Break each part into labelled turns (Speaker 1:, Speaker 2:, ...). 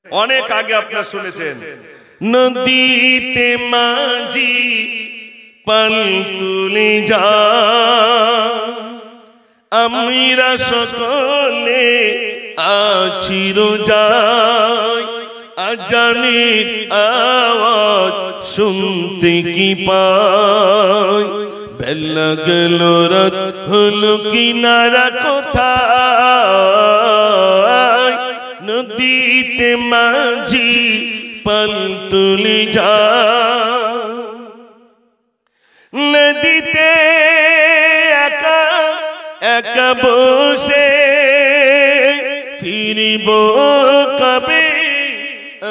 Speaker 1: অনেক আগে আপনারা শুনেছেন, নদীতে মাঝি পাল তুলে যায়, আমরা সকলে আছি রোজায়, আজানের আওয়াজ শুনতে কি পাই, বেলা গেল রাত হলো কিনারা কোথায়, নদীতে মাঝি পাল তুলে যায়, নদীতে একা একা বসে ফিরিব কবে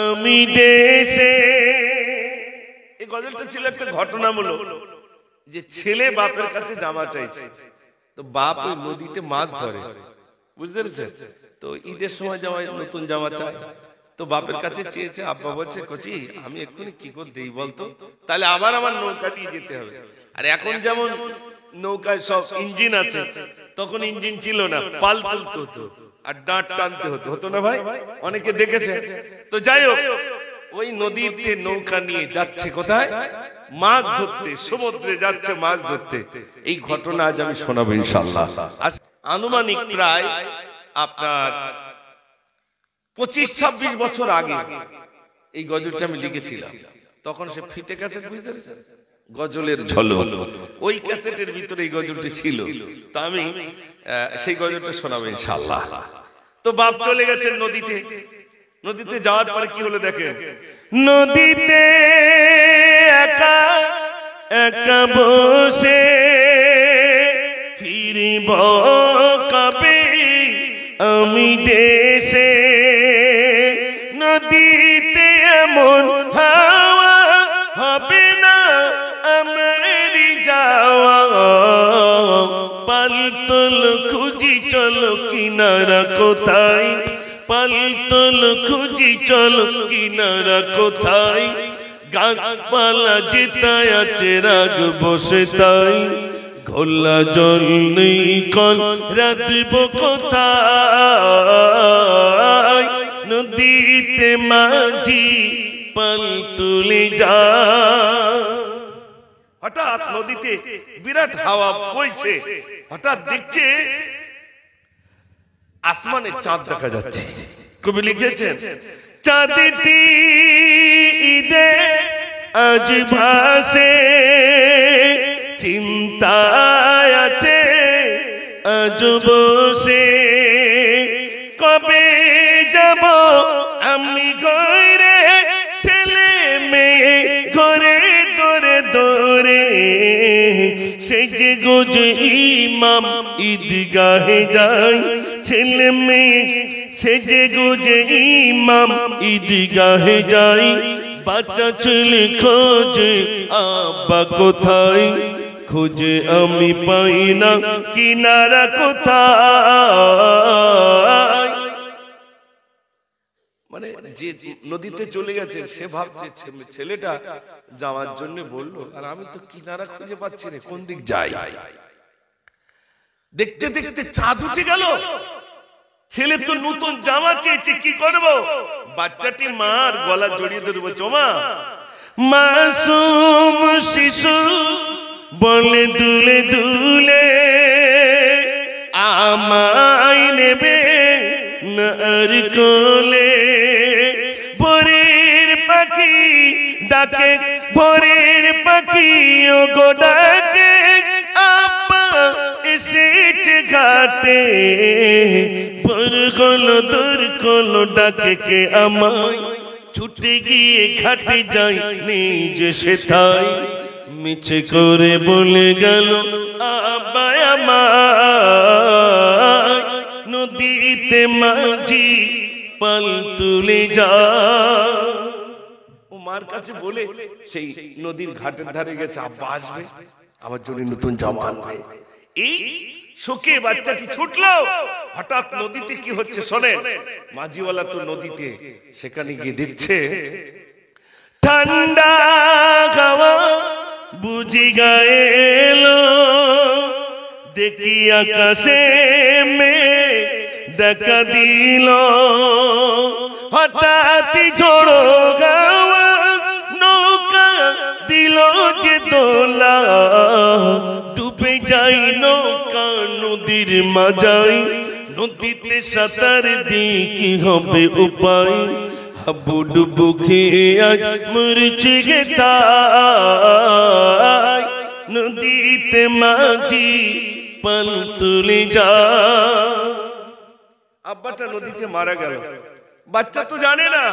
Speaker 1: আমি দেশে। এই গজলটা ছিল একটা ঘটনামূলক, যে ছেলে বাপের কাছে জামা চাইছে, তো বাপ ওই নদীতে মাছ ধরে, বুঝতে পেরেছেন? তো ঈদের সময় জামা নতুন জামা চায়, তো বাপের কাছে চেয়েছে, আব্বা বলছে কচি আমি এক্ষুনি কি করে দেই বলতো, তাহলে আবার আমার নৌকা দিয়ে যেতে হবে। আর এখন যেমন নৌকায় সব ইঞ্জিন আছে, তখন ইঞ্জিন ছিল না, পাল তুলতে হতো আর ডাঁট টানতে হতো, হতো না ভাই? অনেকে দেখেছে। তো যাই হোক, ওই নদীতে নৌকা নিয়ে যাচ্ছে কোথায়? মাছ ধরতে, সমুদ্রে যাচ্ছে মাছ ধরতে। এই ঘটনা আজ আমি শোনাবো ইনশাআল্লাহ। আনুমানিক প্রায় আপনার 25-26 বছর আগে এই গজলটা আমি লিখেছিলাম। তখন সে ফিতে ক্যাসেট, বুঝতে পেরেছেন, গজলের ঝলক, ওই ক্যাসেটের ভিতরে এই গজলটি ছিল। তো আমি সেই গজলটা শোনাবো ইনশাআল্লাহ। তো বাপ চলে গেছেন নদীতে। নদীতে যাওয়ার পরে কি হলো দেখেন, নদীতে একা একা বসে ফিরিব কবে আমি দেশে, নদীতে এমন হাওয়া হবে না আমারই যাওয়া, পাল তুল খুঁজি চলো কিনারা কোথায়, পাল তুল খুঁজি চলো কিনারা কোথায়, গাছপালা যেতায় আছে রাগ বসে তাই, খোলা জল নেই কল রাখব কোথায়, নদীতে মাঝি পাল তুলে যায়। হঠাৎ নদীতে বিরাট হাওয়া বইছে, হঠাৎ দেখছে আসমানে চাঁদ দেখা যাচ্ছে। কবি লিখেছেন, চাঁদটি ঈদে আজ ভাসে, চিন্তায় আছে আজ বসে, কবে যাব আমি ঘরে, ছেলে মেয়ে ঘরে দরে দরে, সেজে গুজে ইমাম ঈদগাহে যায়, ছেলে মেয়ে সেজে গুজে ইমাম ঈদগাহে যায়, বাচ্চা ছেলে খোঁজে আব্বা কোথায়, খুঁজে আমি পাই না কিনারা কোথায়। মানে যে নদীতে চলে গেছে সে ভাবছে ছেলেটা যাওয়ার জন্য বললো, আর আমি তো কিনারা খুঁজে পাচ্ছি না, কোন দিক যাই। দেখতে দেখতে চাঁদ উঠে গেল, ছেলে তো নতুন জামা চেয়েছে, কি করব? বাচ্চাটি মার গলা জড়িয়ে ধরে বলছে, ওমা মাসুম শিশু বলে দুলে দুলে আমায় নেবে নার কোলে, ভোরের পাখি ডাকে, ভোরের পাখি ও গো ডাকে, আব্বা এসেছে ঘাটে, ভোর হলো দূর হলো ডাকে কে আমায়, ছুটে গিয়ে ঘাটে যাই নিজে সেথায়, মিছে করে বলে গেল আব্বা আমায়, নদীতে মাঝি পাল তুলে যায়। ও মার কাছে বলে সেই নদীর ঘাটের ধারে গেছে, আব্বা আসবে আমার জন্য নতুন জামা আনবে। এই শোকে বাচ্চাটি ছুটলো, হঠাৎ নদীতে কি হচ্ছে শোনেন। মাঝিওয়ালা তো নদীতে, সেখানে গিয়ে দেখছে ঠান্ডা হাওয়া বুঝি গায়ে এলো, দেখি আকাশে মেঘ দেখা দিল, হঠাৎ ঝড়ো গাওয়া নৌকা দিল যে দোলা, ডুবে যাই নৌকা নদীর মাঝাই, নদীতে সাঁতার দিয়ে কি হবে উপায়, হাবুডুবু খেয়ে আজ মরছে গে তাই, নদীতে মাঝি পাল তুলে যা। আব্বাটা নদীতে মারা গেল, বাচ্চা তো জানে না,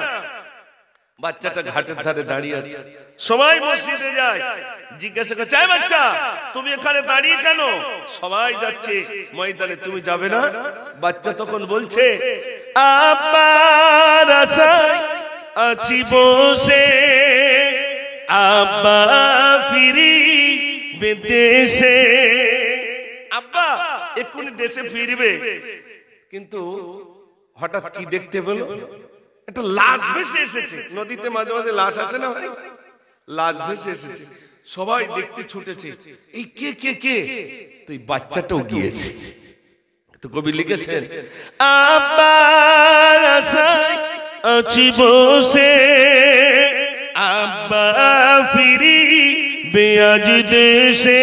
Speaker 1: বাচ্চাটা ঘাটের ধারে দাঁড়িয়ে আছে, সবাই মসজিদে যায়, জিজ্ঞাসা করছে বাচ্চা তুমি এখানে দাঁড়িয়ে কেন, সবাই যাচ্ছে ময়দানে তুমি যাবে না? বাচ্চা তখন বলছে আব্বার আশায় আছি বসে, আব্বা ফিরিবে দেশে, আব্বা এক্ষুনি দেশে ফিরবে। কিন্তু হঠাৎ কি দেখতে পেল, একটা লাশ ভেসে এসেছে নদীতে, মাঝে মাঝে লাশ আসে না ভাই, লাশ ভেসে এসেছে, সবাই দেখতে ছুটেছে, এই কে কে কে, তো এই বাচ্চাটাও গিয়েছে। তো কবি লিখেছেন আব্বার আশায় আছি বসে, আব্বা ফিরিবে আজ দেশে,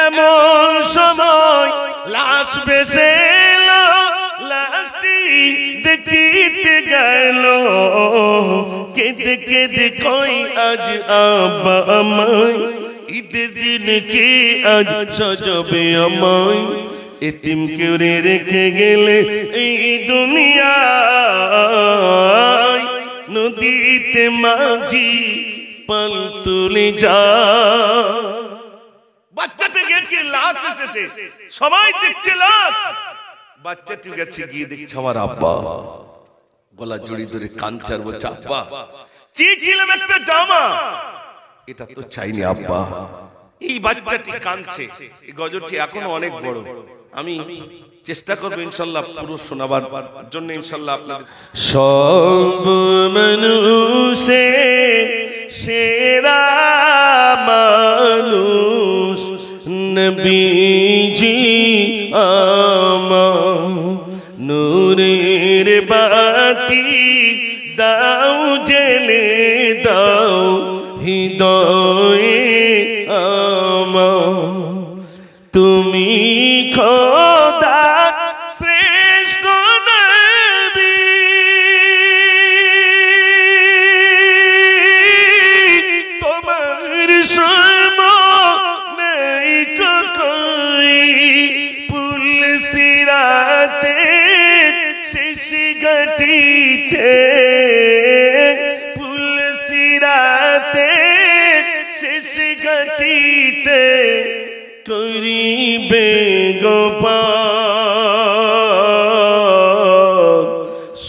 Speaker 1: এমন সময় লাশ ভেসে এলো, লাশটি দেখিতে গেল, কেঁদে কেঁদে কই আজ আব্বা আমায়, ঈদের দিন কে আজ সাজাবে আমায়, এতিম করে রেখে গেলে এই দুনিয়ায়, নদীতে মাঝি পাল তুলে যা। বাচ্চাটা গেছে, লাশ এসেছে, সবাই দেখছে লাশ, বাচ্চাটি গেছে গিয়ে দেখছে আমার আব্বা, গলা জড়ি ধরে কাঁদছে, বলছে আব্বা চেয়েছিলাম একটা জামা, এটা তো চাইনি আব্বা। এই বাচ্চাটি কাঁদছে, এই গজলটি এখনো অনেক বড়, আমি চেষ্টা করবো ইনশাল্লাহ পুরো শোনাবার জন্য ইনশাল্লাহ আপনাদের। সব মানুষে সেরা মানুষ নবীজি আমার, নূরের বাতি দাও জেলে দাও হৃদয়ে আমার, তুমি খোদা শ্রেষ্ঠ নবী, তোমার সম নেই কই, পুল সিরাতে শেষ ঘাটিতে, পুল সিরাতে শেষ ঘাটিতে করিবে গোপাল,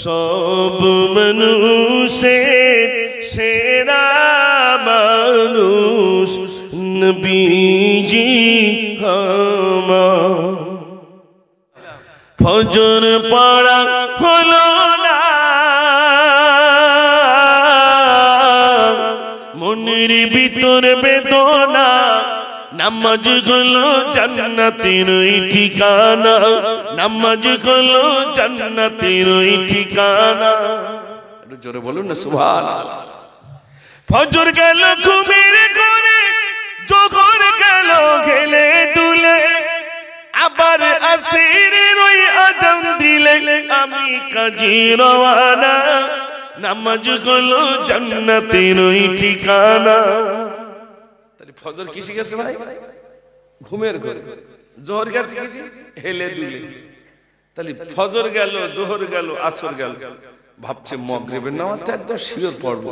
Speaker 1: সব মানুষের সেরা মানুষ নবীজি আমার। ফজর পড়া হলো না, মনের ভিতর বেদনা, নামাজ হলো জান্নাতের ঠিকানা, নামাজ হলো জান্নাতের ঠিকানা, একটু জোরে বলুন না সুবহানাল্লাহ। ফজর গেল ঘুমের ঘরে, জোহর গেল গেলে দুলে, আবার আসরের ওই আজান দিলে আমি কাজী রওয়ানা, নামাজ হলো জান্নাতের ঠিকানা। ফজর কিসে গেছে ভাই? ঘুমের ঘরে। জোহর গেছে কিসে? হেলে দুলে। তাহলে ফজর গেল, জোহর গেল, আসর গেল, ভাবছে মাগরিবের নামাজটা একদম শিওর পড়ব।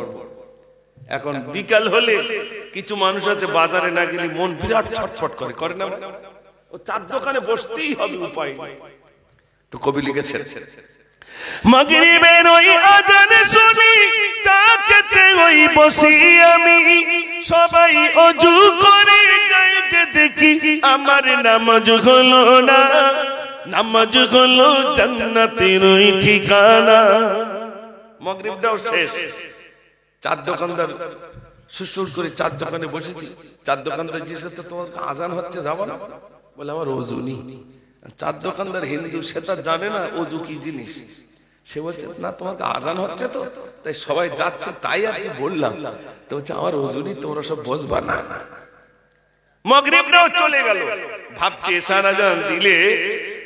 Speaker 1: এখন বিকাল হলে কিছু মানুষ আছে বাজারে না গেলে মন বিরাট ছটফট করে, করে না? ও চার দোকানে বসতেই হবে, উপায় নেই। তো কবি লিখেছেন মাগরিবের ওই আজান শুনি, চা খেতে ওই বসি আমি, সবাই ওযু করে যায় যে দেখি আমার নামাজ হলো না, নামাজ হলো জান্নাতের ওই ঠিকানা। মাগরিবটাও শেষ, চার দোকানদার সুসুর করে চার দোকানে বসেছি, চার দোকানদার জিজ্ঞেস তো তোমার আজান হচ্ছে, যাবো না? বলে আমার ওযু নেই। চার দোকানদার হিন্দু, সে তার জানে না ওযু কি জিনিস। সে বলছে না তোমাকে আজান হচ্ছে তো, তাই সবাই যাচ্ছে তাই আর কি বললাম। তো হচ্ছে আমার হুজুরই, তোমরা সব বসবা না। মাগরিবটাও চলে গেল, ভাবছে এশার আজান দিলে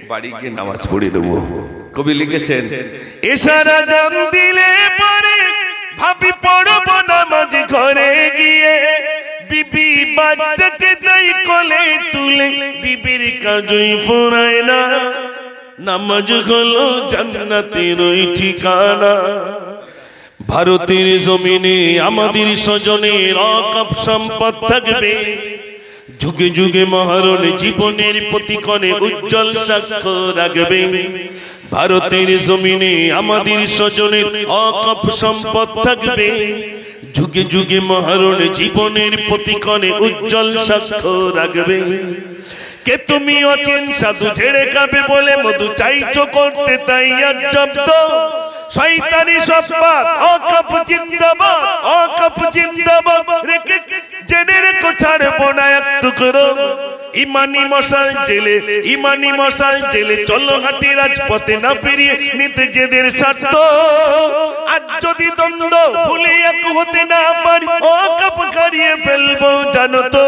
Speaker 1: বাড়ি গিয়ে নামাজ পড়ে নেবো। কবি লিখেছেন এশার আজান দিলে পরে ভাবি পড়বো নামাজ ঘরে গিয়ে, বিবি বাচ্চাকে তাই কোলে তুলে বিবির কাজই ফুরায় না, নামাজ হলো জান্নাতের ওই ঠিকানা। ভারতের জমিনে আমাদের স্বজনের অকাপ সম্পদ থাকবে, যুগে যুগে মহারণ জীবনের প্রতিক্ষণে উজ্জ্বল সাক্ষ্য রাখবে। ভারতের জমিনে আমাদের স্বজনের অকাপ সম্পদ থাকবে, যুগে যুগে মহারণ জীবনের প্রতিক্ষণে উজ্জ্বল সাক্ষ্য রাখবে। কে তুমি অচিন সাধু ঝেড়ে খাবে বলে মধু চাইছো করতে তাই আর জব্দ, শয়তানি সব্বাত অকাপ জিন্দাবাদ, অকাপ জিন্দাবাদ। রেখে জেনে রেখো ছাড়বো না এক টুকরো, ইমানি মশাল জেলে, ইমানি মশাল জেলে চলো হাতি রাজপথে না ফিরিয়ে নিতে যেদের স্বার্থ। আজ যদি দ্বন্দ্ব ভুলে এক হতে না পারি, অকাপ হারিয়ে ফেলবো জানো তো।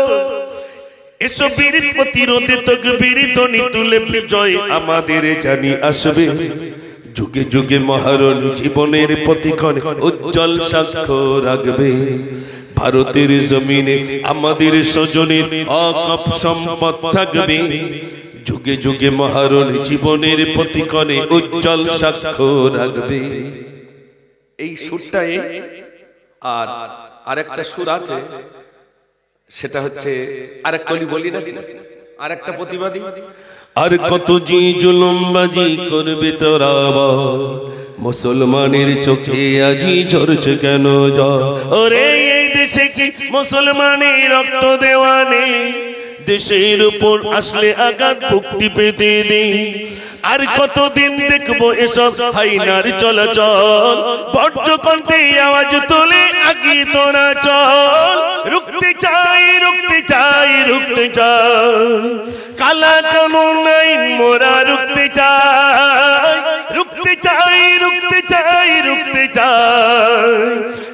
Speaker 1: এসো বীর প্রতিরোধে তকবীর ধ্বনি তুলে বিজয় আমাদের জানি আসবে, যুগে যুগে মহারণ জীবনের প্রতিক্ষণে উজ্জ্বল সাক্ষ্য রাখবে। ভারতের জমিনে আমাদের স্বজনের অকাপ সম্পদ থাকবে, যুগে যুগে মহারণ জীবনের প্রতিক্ষণে উজ্জ্বল সাক্ষ্য রাখবে। এই সুরটাই আর আরেকটা সুর আছে, সেটা হচ্ছে আরেক কলি বলি নাকি আরেকটা প্রতিবাদী। আর কত জি জুলুমবাজি করবে তোরা, মুসলমানের চোখে আজি ঝরছে কেন জল। ওরে এই দেশে কি মুসলমানের রক্ত দেওয়া নেই, দেশের উপর আসলে আঘাত ভুক্তি পেতে নেই। আর কতদিন দেখবো এসব হাইনার চলাচল, বর্জ্য কণ্ঠে আওয়াজ তোলে আগিয়ে তোরা চল। রুখতে চাই, রুখতে চাই, রুখতে চাই, কালা কানুন আইন মোরা রুখতে চাই, রুখতে চাই, রুখতে চাই, রুখতে চাই,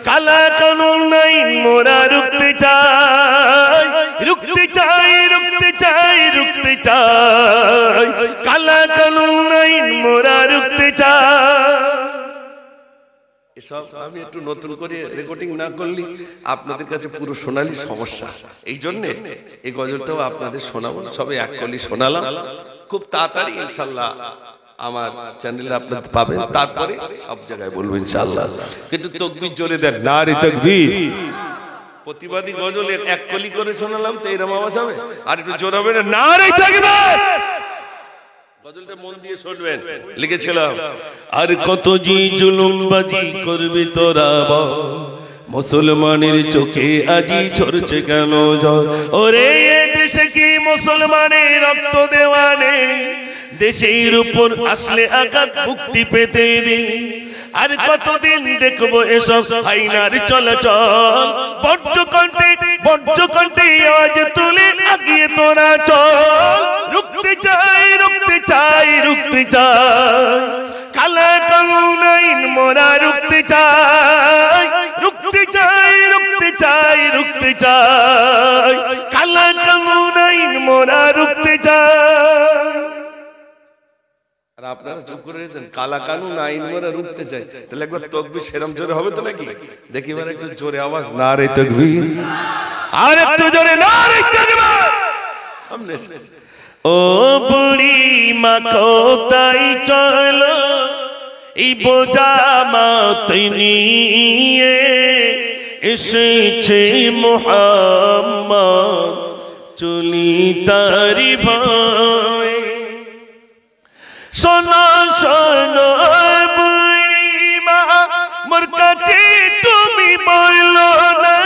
Speaker 1: কালা কানুন আইন মোরা রুখতে চাই, রুখতে চাই, রুখতে চাই, রুখতে চাই, কালা কানুন আইন মোরা রুখতে চাই। এসব আমি একটু নতুন করে রেকর্ডিং না করলে আপনাদের কাছে পুরো শোনালি সমস্যা, এই জন্য এই গজলটাও আপনাদের শোনাবো। সবে এক কলি শোনালাম, খুব তাড়াতাড়ি ইনশাআল্লাহ আমার চ্যানেলে আপনারা পাবেন, তারপরে সব জায়গায় বলবো ইনশাআল্লাহ। কিন্তু তাকবীর জোরে দেন, নারে তাকবীর। প্রতিবাদী গজলের এক কলি করে শোনালাম তো এরকম আওয়াজ হবে, আর একটু জোরে হবে না, নারে তাকবীর। গজলটা মন দিয়ে শুনবেন। লিখেছিলাম আর কত জি জুলুমবাজি করবি তোরা, মুসলমানের চোখে আজি ঝরছে কেন জল। ওরে এ দেশে কি মুসলমানের রক্ত দেওয়া নেই, দেশের উপর আসলে আঘাত মুক্তি পেতে নেই। আর কতদিন দেখবো এসব হাইনার চলাচল, বর্জ্য কণ্ঠে, বর্জ্য কণ্ঠে আওয়াজ তুলে আগিয়ে তোরা চল। রুখতে চাই, রুখতে চাই, রুখতে চাই, কালা কানুন আইন মোরা রুখতে চাই, রুখতে চাই, রুখতে চাই, রুখতে চাই, কালা কানুন আইন মোরা রুখতে চাই। আর আপনারা চুপ করে রয়েছেন, কালা কানুন আইন মোরা রুখতে চাই, তাহলে একবার তাকবীর সেরম জোরে হবে তো নাকি? দেখি এবার একটু জোরে আওয়াজ, নারে তাকবীর, আর একটু জোরে নারে তাকবীর। সামনে ও বুড়ি মা কোথায় চলো, এই বোঝা মাথায় নিয়ে এসেছে মুহাম্মদ, চলি তারি ভাই। শোনো শোনো বুড়ি মা, মোর কাছে তুমি বলো না,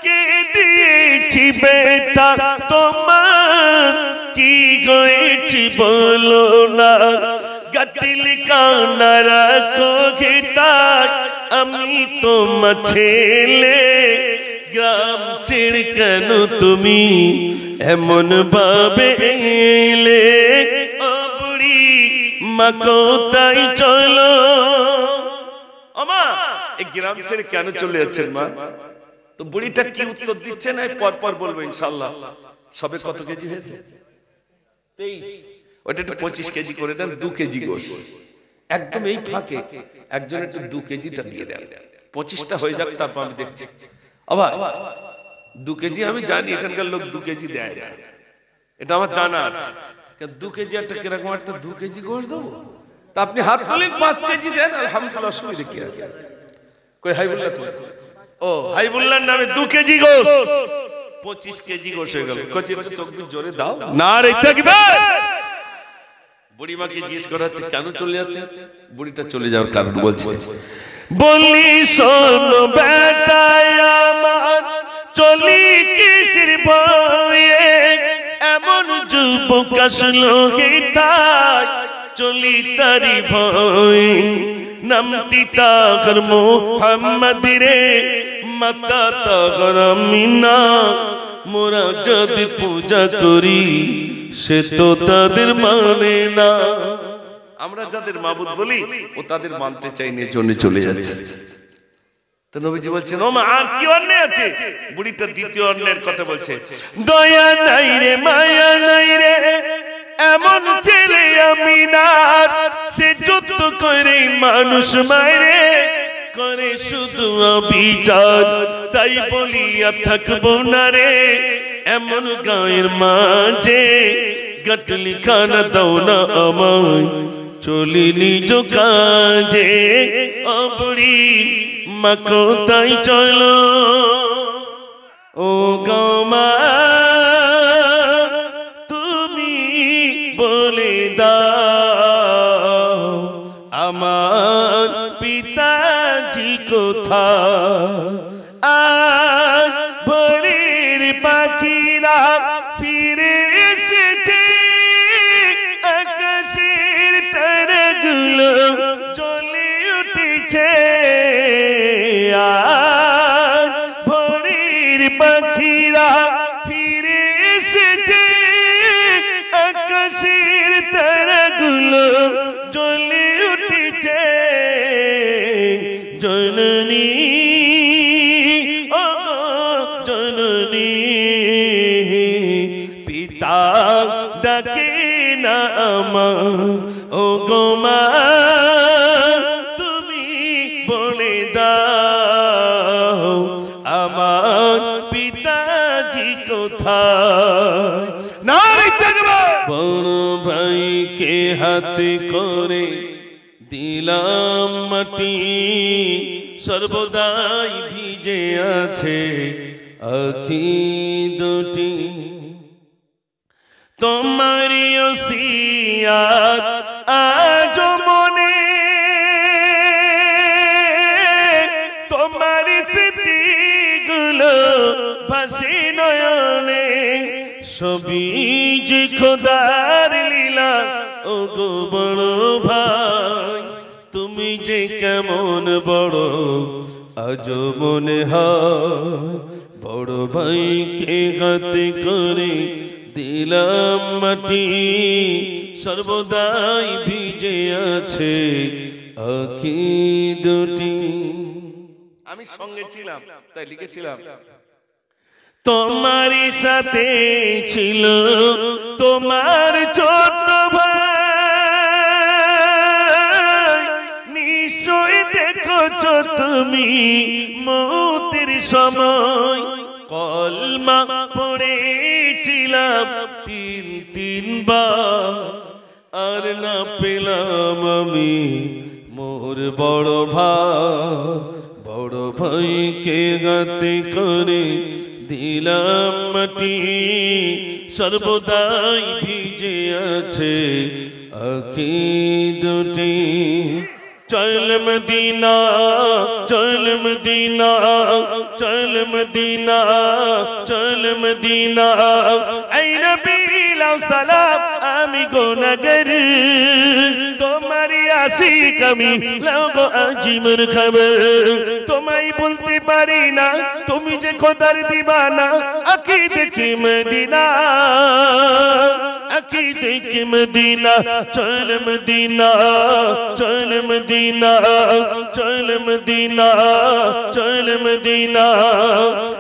Speaker 1: কে দিয়েছি বেটা তোমার, কি হয়েছি বলো না। গাটিল কানা রাখো ঘেতায়, আমি তোমার ছেলে, গ্রাম ছেড়ে কেন তুমি এমন ভাবে এলে। ও বুড়ি মা কোথায় চলো, এই গ্রাম ছেড়ে কেন চলে যাচ্ছেন মা? তো বুড়িটা কি উত্তর দিচ্ছে না পর পর বলবো ইনশাআল্লাহ। সবে কত কেজি হয়েছে? 23। ওটা একটু 25 কেজি করে দেন, 2 কেজি গোশ। একদম এই ফাঁকে একজন একটু 2 কেজিটা দিয়ে দেন, 25টা হয়ে যাক, তারপর আমি দেখছি। আবার 2 কেজি আমি জানি এখানকার লোক 2 কেজি দেয় না, এটা আমার জানা আছে। 2 কেজি একটা কিরকম একটা 2 কেজি গোশ দেবো, তা আপনি হাত তোলেন 5 কেজি দেন, আলহামদুলিল্লাহ, অসুবিধা কি আছে? কই হাইবুল্লাহ কই? ও হাইবুল্লাহর নামে 2 কেজি গোশ, 25 কেজি গোশ হয়ে গেল। কচি একটু তকবীর জোরে দাও, নারে তাকবীর। বুড়িমাকে জিজ্ঞেস করা হচ্ছে কেন চলে যাচ্ছে? বুড়িটা চলে যাওয়ার কারণ বলছে, বলি শোন বেটা আমার, চলি কিসের ভয়ে, এমন যুবক আসলো হেতায়, চলি তারি ভয়। নামটি তাগর মোহাম্মদ রে, মাতা তাগর আমিনা, মোরা যদি পূজা করি সে তো তাদের মানে না। আমরা যাদের মাবুদ বলি ও তাদের মানতে চাই না, জন্য চলে যাচ্ছে। তো নবীজি বলছেন, ও মা আর কি অন্যায় আছে? বুড়িটা দ্বিতীয় অন্যায়ের কথা বলছে, দয়া নাই রে মায়া নাই রে, এমন ছেলে আমিনার, সে যত করে মানুষ মারে, করে শুধু অবিচার, তাই বলিয়া থাকবো না রে, এমন গায়ের মাঝে গটলি খানা দাও না আমায়, চলি নিজ কাজে। অবড়ি মা কোথায় চলো, ও গমা তুমি বলে দাও, আমার পিতাজি কোথায়? আর ভোরের পাখিরা ফিরে এসেছে, আকাশের তারাগুলো জ্বলে উঠেছে। আর ভোরের পাখিরা ফিরে এসেছে, আকাশের তারাগুলো জ্বলে উঠেছে। জননী ও জননী, পিতা ডাকে না আমার, ও গো মা তুমি বলে দাও, আমার পিতাজি কোথায়? নারে তাকবীর। বড় ভাইকে হাতে করে দিলাম মাটি, সর্বদাই ভিজে আছে আখি দুটি, তোমারি ওসিয়াত আজ মনে, তোমারি স্মৃতিগুলো ভাসে নয়নে, সবই যে খোদার লীলা, ও গো বড় ভাই, তুমি যে কেমন বড় আজ মনে হয়। বড় ভাইকে হাতে করে দিলাম মাটি, সর্বদাই ভিজে আছে আখি দুটি। আমি সঙ্গে ছিলাম তাই লিখেছিলাম, তোমারই সাথে ছিল তোমার ছোট ভাই, নিশ্চয় দেখছো তুমি মৌতের সময়, কলমা পড়েছিলাম 3 বার, আর না পেলাম আমি মোর বড় ভাই। বড় ভাইকে হাতে করে দিলাম মাটি, সর্বদাই ভিজে আছে আখি দুটি। চল মদিনা চল মদিনা চল মদিনা চল মদিনা, এই নবী লাও সালাম আমি গুনাহগার, তোমারই আশিক আমি লাও গো আজিমের খবর। তোমায় বলতে পারি না তুমি যে খোদার দিবানা, আঁকি দেখি মদিনা আকি দেখে মদিনা চল মদিনা চল মদিনা চল মদিনা চল মদিনা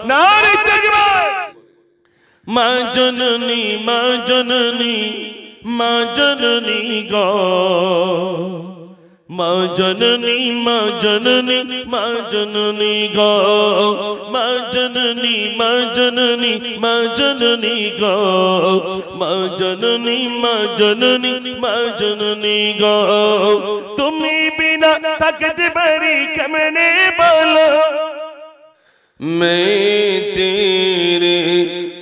Speaker 1: নারে তাকবীর মা জননী মা জননী মা জননী গো মা জননী মা জননী মা জননী গো মা জননী মা জননী মা জননী গো মা জননী মা জননী মা জননী গো তুমি বিনা থাকতে পারি কেমনে বলো मैं तेरे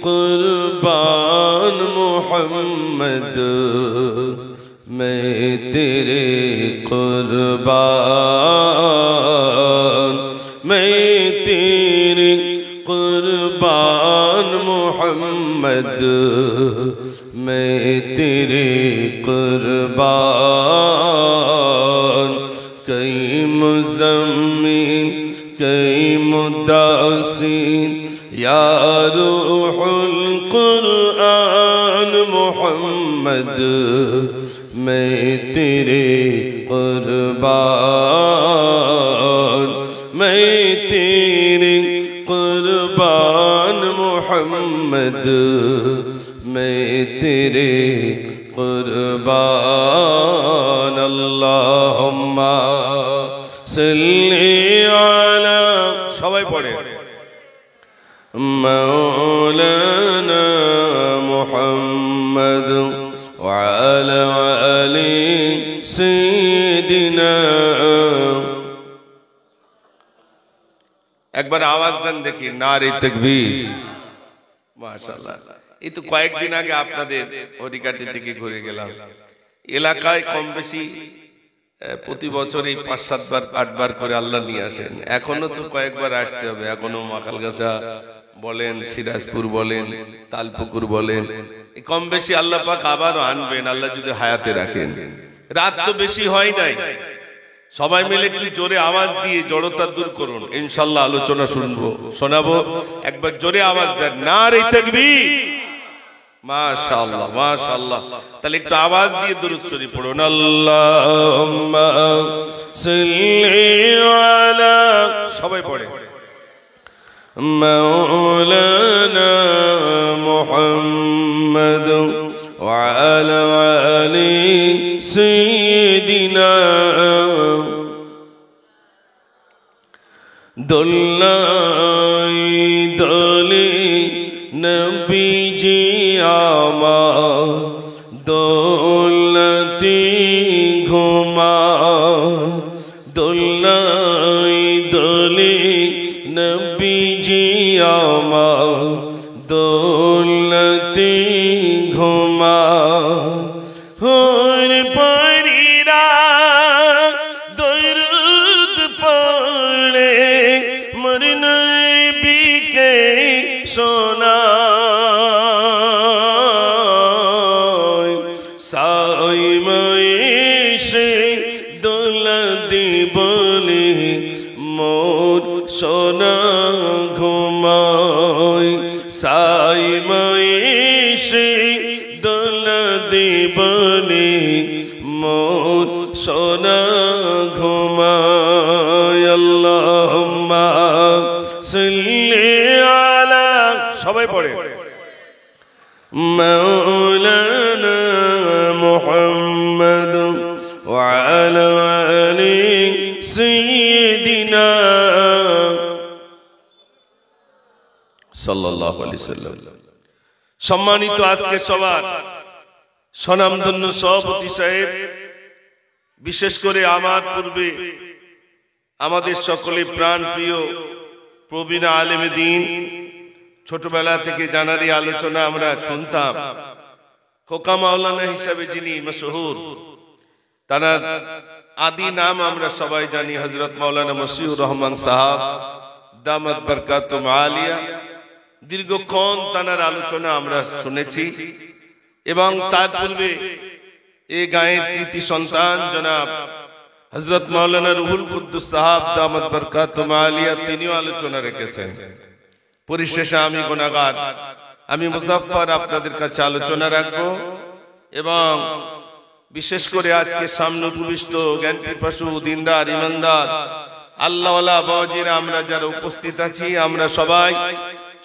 Speaker 1: कुर्बान मोहम्मद मैं तेरे कुर्बान मैं तेरे कुर्बान मोहम्मद मैं तेरे कुर्बान कई मुज़म्मिल कई मुदासिन या रूहुल कुरआन मोहम्मद मैं तेरे कुर्बान मैं तेरे कुर्बान मोहम्मद मैं तेरे कुर्बान अल्लाहुम्मा सल्ली अला सबाई पढ़े मौलाना मुहम्मद व अला आलि सय्यिदिना एक बार आवाज दें देखिए नारे तकबीर माशाल्लाह ये तो কয়েকদিন আগে আপনাদের হরিকাটি থেকে ঘুরে গেলাম এলাকায় কম বেশি প্রতি বছরই ৫-৭ বার ৮ বার করে আল্লাহ নিয়ে আসেন এখনো তো কয়েকবার আসতে হবে এখনো মাকালগাছা বলেন সিরাজপুর বলেন তালপুকুর বলেন কম বেশি আল্লাহ পাক আবারও আনবেন আল্লাহ যদি হায়াতে রাখেন রাত তো বেশি হয় নাই সবাই মিলে একটু জোরে আওয়াজ দিয়ে জড়তা দূর করুন ইনশাআল্লাহ আলোচনা শুনবো শোনাবো একবার জোরে আওয়াজ দেন নারে তাকবীর মাশাআল্লাহ মাশাআল্লাহ তাহলে একটু আওয়াজ দিয়ে দরুদ শরীফ পড়ুন আল্লাহুম্মা সাল্লি আলা সবাই পড়ে মাওলানা মুহাম্মদ ওয়া আলা আলি সাইয়্যিদিনা দোলাই দোলে নবীজি আমার দৌলতি ঘুমা দোলাই দোলে নবীজি আমার দৌলতি ঘুমা হর পরিরা দরুদ পড়ে মর নবীকে সোনা সোনা ঘুমায় সাই মাইশে দোলা দেবনে মোর সোনা ঘুমায় আল্লাহুম্মা সাল্লি আলা সবাই পড়ে মাওলানা মুহাম্মদ ওয়া আলা আলি সাইয়্যিদিনা সাল্লাল্লাহু আলাইহি সাল্লাম সম্মানিত আজকে সবার স্বনামধন্য সভাপতি সাহেব বিশেষ করে আমার পূর্বে আমাদের সকলে প্রাণ প্রিয় প্রবীণ আলেমে দ্বীন ছোটবেলা থেকে জানারি আলোচনা আমরা শুনতাম খোকা মাওলানা হিসাবে যিনি মশহুর তার আদি নাম আমরা সবাই জানি হযরত মাওলানা মশিউর রহমান সাহেব দামাত বরকাতুম আলিয়া দীর্ঘক্ষণ তার আলোচনা আমরা শুনেছি এবং তার পূর্বে এই গায়ের কৃতি সন্তান জনাব হযরত মাওলানা রুহুল কুদ্দুস সাহেব দামাত বরকাতুম আলিয়া তিনিও আলোচনা রেখেছেন পরিশেষে আমি গুনাহগার আমি মুজাফফর আপনাদের কাছে আলোচনা রাখবো এবং বিশেষ করে আজকে সামনে উপবিষ্ট জ্ঞান পিপাসু দিনদার ইমানদার আল্লাহওয়ালা বাবাজিরা আমরা যারা উপস্থিত আছি, আমরা সবাই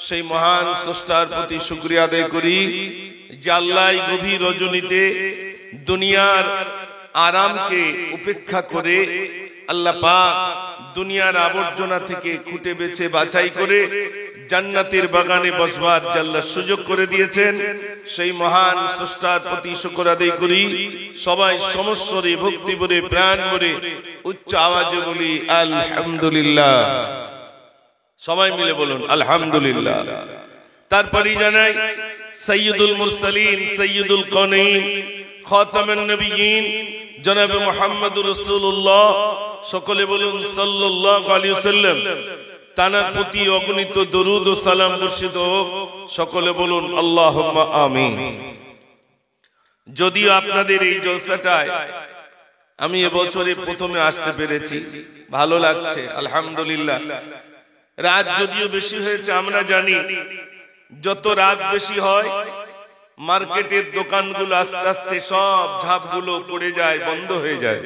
Speaker 1: সেই মহান স্রষ্টার প্রতি শুকরিয়া আদায় করি যে আল্লাহ গভীর রজনীতে দুনিয়ার আরামকে উপেক্ষা করে আল্লাহ পাক দুনিয়ার আবর্জনা থেকে খুঁটে বেছে বাছাই করে জান্নাতের বাগানে বসবার আল্লাহ সুযোগ করে দিয়েছেন। সেই মহান স্রষ্টার প্রতি শুকর আদায় করি। সবাই সমস্বরে ভক্তি ভরে প্রাণ ভরে উচ্চ আওয়াজে বলি আলহামদুলিল্লাহ। সবাই মিলে বলুন আলহামদুলিল্লাহ। তারপরেই জানাই সাইয়্যিদুল মুরসালিন সাইয়্যিদুল কাউনাইন খাতামুন নবিয়্যিন জনাবে মুহাম্মদুর রাসূলুল্লাহ, সকলে বলুন সাল্লাল্লাহু আলাইহি ওয়াসাল্লাম। তানার প্রতি অগণিত দরুদ ও সালাম বর্ষিত হোক। সকলে বলুন আল্লাহুম্মা আমিন। যদিও আপনাদের এই জলসাটায় আমি এবছরে প্রথমে আসতে পেরেছি, ভালো লাগছে আলহামদুলিল্লাহ। রাত যদিও বেশি হয়েছে আমরা জানি, যত রাত বেশি হয় মার্কেটের দোকানগুলো আস্তে আস্তে সব ঝাপগুলো পড়ে যায়, বন্ধ হয়ে যায়।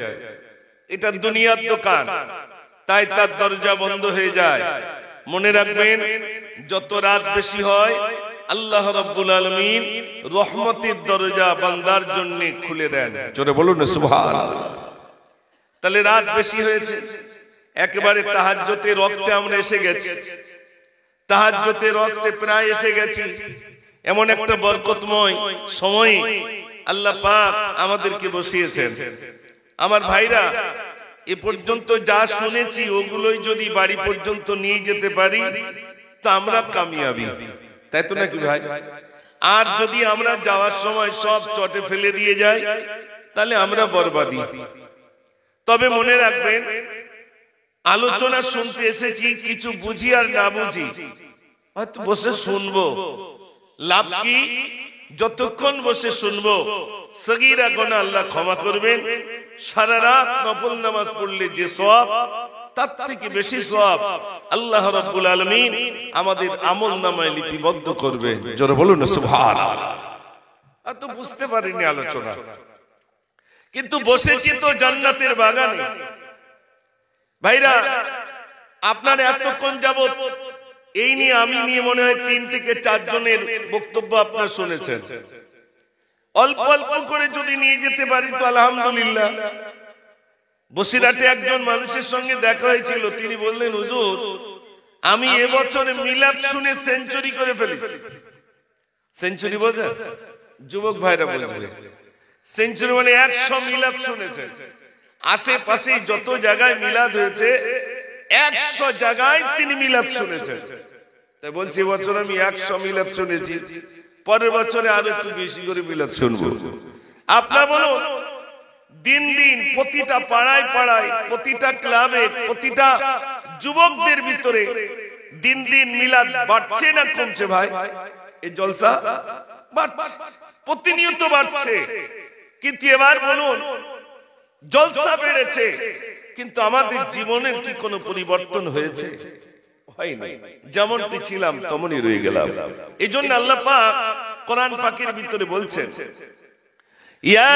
Speaker 1: এটা দুনিয়ার দোকান, তাই তার দরজা বন্ধ হয়ে যায়। মনে রাখবেন, যত রাত বেশি হয় আল্লাহ রাব্বুল আলামিন রহমতের দরজা বান্দার জন্য খুলে দেন। জোরে বলুন সুবহানাল্লাহ। তাহলে রাত বেশি হয়েছে, একেবারে তাহাজ্জুদের ওয়াক্তে আমরা এসে গেছি। তাহাজ্জুদের ওয়াক্তে প্রায় এসে গেছি। এমন একটা বরকতময় সময় আল্লাহ পাক আমাদেরকে বসিয়েছেন। আমার ভাইরা, এ পর্যন্ত যা শুনেছি ওগুলোই যদি বাড়ি পর্যন্ত নিয়ে যেতে পারি তা আমরা কামিয়াবি, তাই তো নাকি ভাই? আর যদি আমরা যাওয়ার সময় সব চটে ফেলে দিয়ে যাই তাহলে আমরা বরবাদি। তবে মনে রাখবেন, আলোচনা শুনতে এসেছি, কিছু বুঝি আর না বুঝি হয়তো বসে শুনবো। লাভ কি? যতক্ষণ বসে শুনবো সগীরা গুনাহ আল্লাহ ক্ষমা করবেন। সারা রাত নফল নামাজ পড়লে যে সওয়াব, তার থেকে বেশি সওয়াব আল্লাহ রাব্বুল আলামিন আমাদের আমলনামায় লিপিবদ্ধ করবেন। জোরে বলুন সুবহানাল্লাহ। এত বুঝতে পারিনি আলোচনা, কিন্তু বসেছি তো জান্নাতের বাগানে। ভাইরা, আপনারা এতক্ষণ যাবত এই নিয়ে আমি নিয়ে মনে হয় 3 থেকে 4 জনের বক্তব্য আপনারা শুনেছেন। অল্প অল্প করে যদি নিয়ে যেতে পারি তো আলহামদুলিল্লাহ। বসিরহাটে একজন মানুষের সঙ্গে দেখা হয়েছিল, তিনি বললেন, হুজুর আমি এবছরে মিলাদ শুনে সেঞ্চুরি করে ফেলেছি। সেঞ্চুরি বোঝেন? যুবক ভাইরা বুঝবে। সেঞ্চুরি মানে 100 মিলাদ শুনেছে। আশেপাশে যত জায়গায় মিলাদ হয়েছে 100 জায়গায় তিনি মিলাদ শুনেছেন। তাই বলছি এবছর আমি 100 মিলাদ শুনেছি, পরের বছরে আরো একটু বেশি করে মিলাদ শুনবো। আপনারা বলুন, দিন দিন প্রতিটা পাড়ায় পাড়ায়, প্রতিটা ক্লাবে, প্রতিটা যুবকদের ভিতরে দিন দিন মিলাদ বাড়ছে না কমছে ভাই? এই জলসা বাড়ছে, প্রতিনিয়ত বাড়ছে। কিন্তু এবার বলুন, জলসা বেড়েছে কিন্তু আমাদের জীবনের কি কোনো পরিবর্তন হয়েছে? হয়নি। যেমনটি ছিলাম তেমনই রয়ে গেলাম। এই জন্য আল্লাহ পাক কোরআন পাকের ভিতরে বলছেন, ইয়া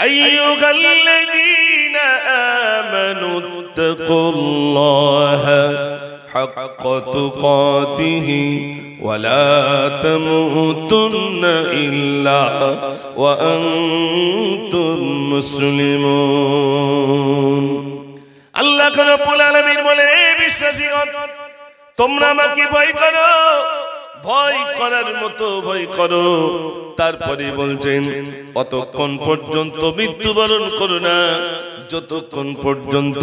Speaker 1: আইয়ুহাল্লাযীনা আমানুত্তাকুল্লাহা হাক্কা তুকাতিহি ওয়া লা তামুতুন্না ইল্লা ওয়া আনতুম মুসলিমুন। আল্লাহ রাব্বুল আলামিন বলেন, হে বিশ্বাসীগণ, তোমরা আমাকে ভয় করো, ভয় করার মতো ভয় করো। তারপরে বলছেন, অতক্ষণ পর্যন্ত মৃত্যুবরণ করো না যতক্ষণ পর্যন্ত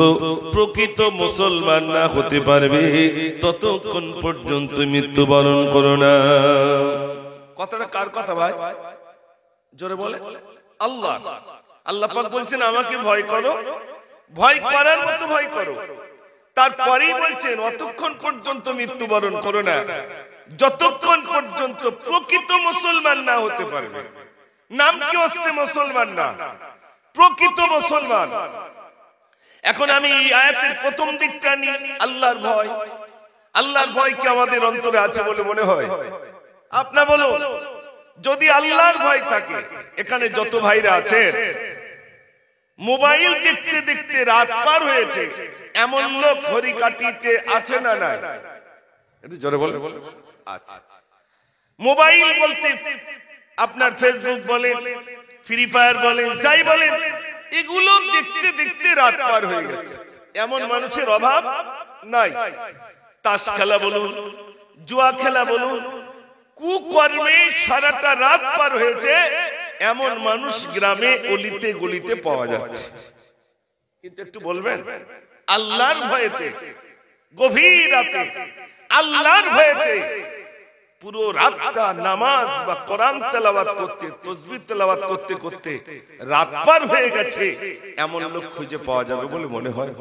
Speaker 1: প্রকৃত মুসলমান না হতে পারবে, ততক্ষণ পর্যন্ত মৃত্যুবরণ করো না। কথাটা কার কথা ভাই? জোরে বলে আল্লাহ। আল্লাহ পাক বলছেন আমাকে ভয় করো, ভয় করার মতো ভয় করো। তারপরেই বলছেন অতক্ষণ পর্যন্ত মৃত্যুবরণ করো না যতক্ষণ পর্যন্ত প্রকৃত মুসলমান না হতে পারবে। নাম কি হচ্ছে মুসলমান না, প্রকৃত মুসলমান। এখন আমি এই আয়াতের প্রথম দিকটা নিই, আল্লাহর ভয়। আল্লাহর ভয় কি আমাদের অন্তরে আছে বলে মনে হয়? আপনারা বলুন, যদি আল্লাহর ভয় থাকে, এখানে যত ভাইরা আছেন মোবাইল দেখতে দেখতে রাত পার হয়েছে এমন লোক ঘড়ি কাটিতে আছে না নাই? একটু জোরে বলে। আচ্ছা, মোবাইল বলতে আপনার ফেসবুক বলেন, ফ্রি ফায়ার বলেন, যাই বলেন, এগুলো দেখতে দেখতে রাত পার হয়ে গেছে এমন মানুষের অভাব নাই। তাস খেলা বলুন, জুয়া খেলা বলুন, কুকর্মে সারাটা রাত পার হয়েছে এমন মানুষ গ্রামে অলিতে গলিতে পাওয়া যাচ্ছে। কিন্তু একটু বলবেন, আল্লাহর ভয়েতে গভীর রাতে আল্লাহর ভয়েতে পুরো রাতটা নামাজ বা কোরআন তেলাওয়াত করতে, তাসবিহ তেলাওয়াত করতে করতে রাত পার হয়ে গেছে এমন লোক খুঁজে পাওয়া যাবে বলে মনে হয়?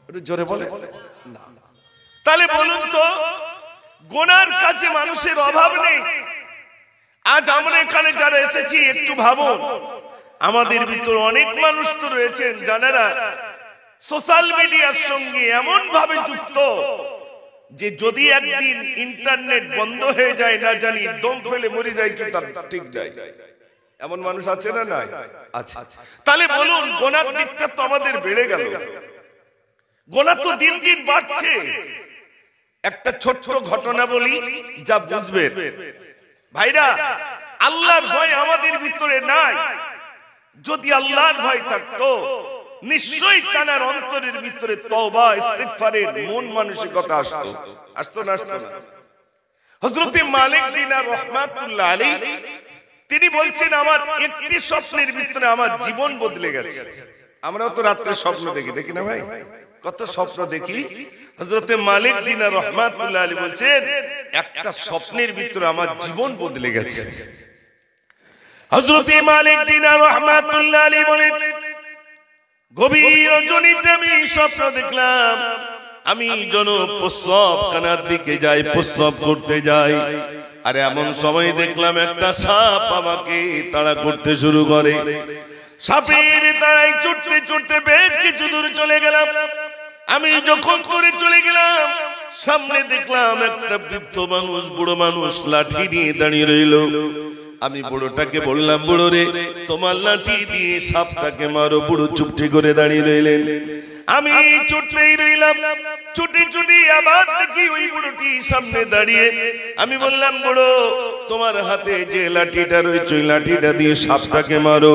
Speaker 1: একটু জোরে বলে না। তাহলে বলুন তো, গুনার কাছে মানুষের অভাব নেই? আজ আমরা এখানে যারা এসেছি একটু ভাবুন, আমাদের ভিতর অনেক মানুষ তো রয়েছেন যারা সোশ্যাল মিডিয়ার সঙ্গে এমন ভাবে যুক্ত যে যদি একদিন ইন্টারনেট বন্ধ হয়ে যায় না জানি দম ফেলে মরে যায় কি তার ঠিক নাই। এমন মানুষ আছে না নাই? আচ্ছা, তাহলে বলুন গুনার দিকটা তো আমাদের বেড়ে গেল, গুনাহ তো দিন দিন বাড়ছে। একটা ছোট্ট ঘটনা বলি যা বুঝবেন ভাইরা, আল্লাহর ভয় আমাদের ভিতরে নাই। যদি আল্লাহর ভয় থাকতো নিশ্চয়ই তার অন্তরের ভিতরে তওবা ইস্তিগফারের মন মানসিকতা আসতো। আসতো না? আসতো না? হযরত মালিক দিনার রাহমাতুল্লাহ আলাইহি তিনি বলছেন, আমার একটি স্বপ্নের ভিতরে আমার জীবন বদলে গেছে। আমরাও তো রাতে স্বপ্ন দেখি, দেখি না ভাই? কত স্বপ্ন দেখি। হযরত মালিক দিনার রাহমাতুল্লাহ আলাইহি বলছেন, একটা স্বপ্নের ভিতরে আমার জীবন বদলে গেছে। হযরত মালিক দিনার রাহমাতুল্লাহ আলাইহি বলেন, গভীর রজনীতে আমি স্বপ্ন দেখলাম, আমি যেন প্রস্রাবখানার দিকে যাই, প্রস্রাব করতে যাই, আর এমন সময় দেখলাম একটা সাপ আমাকে তাড়া করতে শুরু করে। সাপের তাড়ায় ছুটতে ছুটতে বেশ কিছু দূর চলে গেলাম। আমি যখন করে চলে গেলাম, সামনে দেখলাম একটা বৃদ্ধ মানুষ, বুড়ো মানুষ লাঠি নিয়ে দাঁড়িয়ে রইল। আমি বুড়োটাকে বললাম, বুড়ো রে, তোমার লাঠি দিয়ে সাপটাকে মারো। বুড়ো চুপটি করে দাঁড়িয়ে রইলেন। আমি ছুটতেই রইলাম, ছুটি ছুটি আবার দেখি ওই বুড়োটি সামনে দাঁড়িয়ে। আমি বললাম, বুড়ো, তোমার হাতে যে লাঠিটা রয়েছে ওই লাঠিটা দিয়ে সাপটাকে মারো।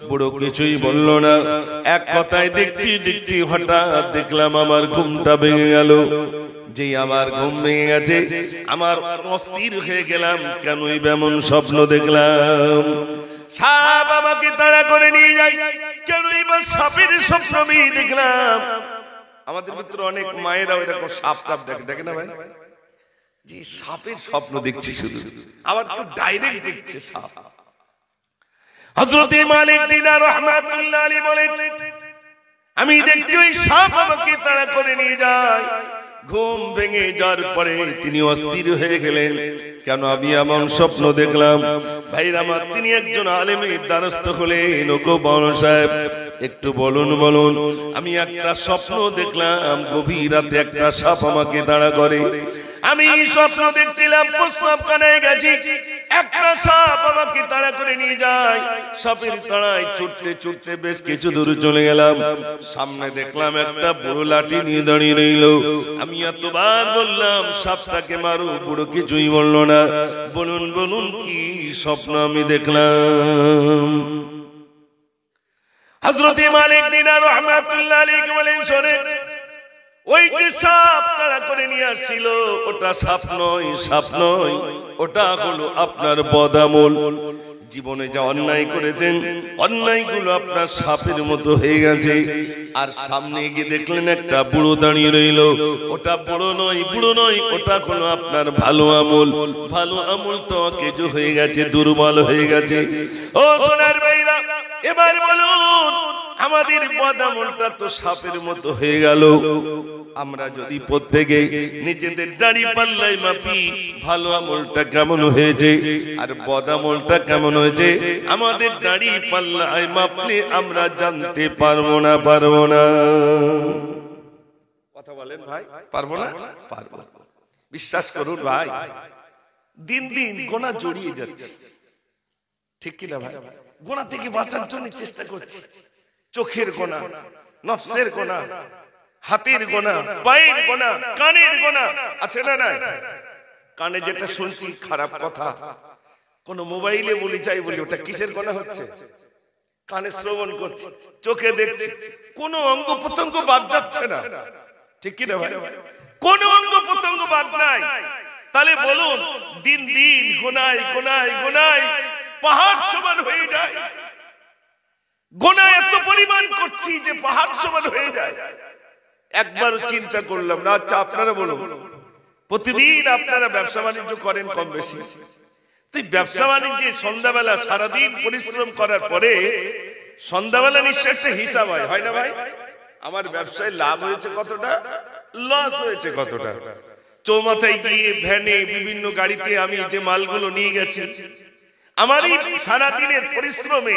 Speaker 1: বুড়ো কিছুই বলল না। এক কথায় দেখতে দেখতে হঠাৎ দেখলাম আমার ঘুমটা ভেঙে গেল। যেই আমার ঘুম ভেঙে গেছে, আমার অস্থির হয়ে গেলাম, কেনই এমন স্বপ্ন দেখলাম? সাপ আমাকে তাড়া করে নিয়ে যায়, কেনই বা সাপের স্বপ্ন আমি দেখলাম? আমাদের ভিতরে অনেক মায়েরা এরকম সাপ টাপ দেখে, দেখে না ভাই? যে সাপের স্বপ্ন দেখছি শুধু, আবার কেউ ডাইরেক্ট দেখছে সাপ। হযরত মালিক দিনার রাহমাতুল্লাহ আলাইহি বলেন, আমি দেখছি ওই সাপ আমাকে তাড়া করে নিয়ে যায়। ঘুম ভেঙে যাওয়ার পরে তিনি অস্থির হয়ে গেলেন, কেন আমি এমন স্বপ্ন দেখলাম? ভাইরা আমার, তিনি একজন আলেমের দ্বারস্থ হলেন। ওগো বড় সাহেব, একটু বলুন বলুন, আমি একটা স্বপ্ন দেখলাম, গভীর রাতে একটা সাপ আমাকে তাড়া করে। আমি স্বপ্ন দেখছিলাম, প্রস্রাবখানায় গেছি, একটা সাপ আমাকে তাড়া করে নিয়ে যায়। সাপের তাড়ায় ছুটতে ছুটতে বেশ কিছু দূর চলে গেলাম। সামনে দেখলাম একটা বুড়ো লাঠি নিয়ে দাঁড়িয়ে রইল। আমি এতবার বললাম সাপটাকে মারো, বুড়ো কিছুই বলল না। বলুন বলুন, কি স্বপ্ন আমি দেখলাম? হযরত মালিক দিনার রাহমাতুল্লাহ আলাইহি বলেন, শোনেন, ওই যে সাপ তাড়া করে নিয়ে আসছিল, ওটা সাপ নয়, সাপ নয়, ওটা হলো আপনার বদামল। জীবনে যা অন্যায় করেছেন, অন্যায়গুলো আপনার সাপের মতো হয়ে গেছে। আর সামনে গিয়ে দেখলেন একটা বুড়ো দাঁড়িয়ে রইল, ওটা বুড়ো নয়, বুড়ো নয়, ওটা হলো আপনার ভালো আমল। ভালো আমল তো অকেজ হয়ে গেছে, দুর্বল হয়ে গেছে। ও সোনার ভাইরা, এবার বলুন, আমাদের বদামলটা তো সাপের মতো হয়ে গেল। আমরা যদি প্রত্যেকে নিজেদের দাড়ি পাল্লায় মাপি, ভালো আমলটা কেমন হয়েছে আর বদামলটা কেমন হয়েছে, আমাদের দাড়ি পাল্লায় মাপলে আমরা জানতে পারবো না। পারবো না? কথা বলেন ভাই, পারবো না? পারবো। বিশ্বাস করুন ভাই, দিন দিন গোনা জড়িয়ে যাচ্ছে। ঠিক কিনা ভাই? গোনা থেকে বাঁচার জন্য চেষ্টা করছি। চোখের গোনা, নফসের গোনা, হাতের গোনা, পায়ের গোনা, কানের গোনা আছে না নাই? কানে যেটা শুনছি খারাপ কথা, কোন মোবাইলে বলি যাই বলি, ওটা কিসের গোনা হচ্ছে? কানে শ্রবণ করছি, চোখে দেখছি, কোন অঙ্গ প্রত্যঙ্গ বাদ যাচ্ছে না। ঠিক কিনা ভাই? কোন অঙ্গ প্রত্যঙ্গ বাদ নাই। তাহলে বলুন, দিন দিন গোনায় গোনায় গোনায় পাহাড় সমান হয়ে যায়। গোনা এত পরিমাণ করছি যে পাহাড় সমান হয়ে যায়। একবার চিন্তা করলাম না। আচ্ছা আপনারা বলুন, প্রতিদিন আপনারা ব্যবসা বাণিজ্য করেন কম বেশি, তুই ব্যবসা বাণিজ্যে সন্ধ্যাবেলা সারাদিন পরিশ্রম করার পরে সন্ধ্যাবেলা নিশ্চয় একটা হিসাব হয় না ভাই? আমার ব্যবসায় লাভ হয়েছে কতটা, লস হয়েছে কতটা। চৌমাথায় গিয়ে ভ্যানে বিভিন্ন গাড়িতে আমি যে মালগুলো নিয়ে গেছি, আমার এই সারাদিনের পরিশ্রমে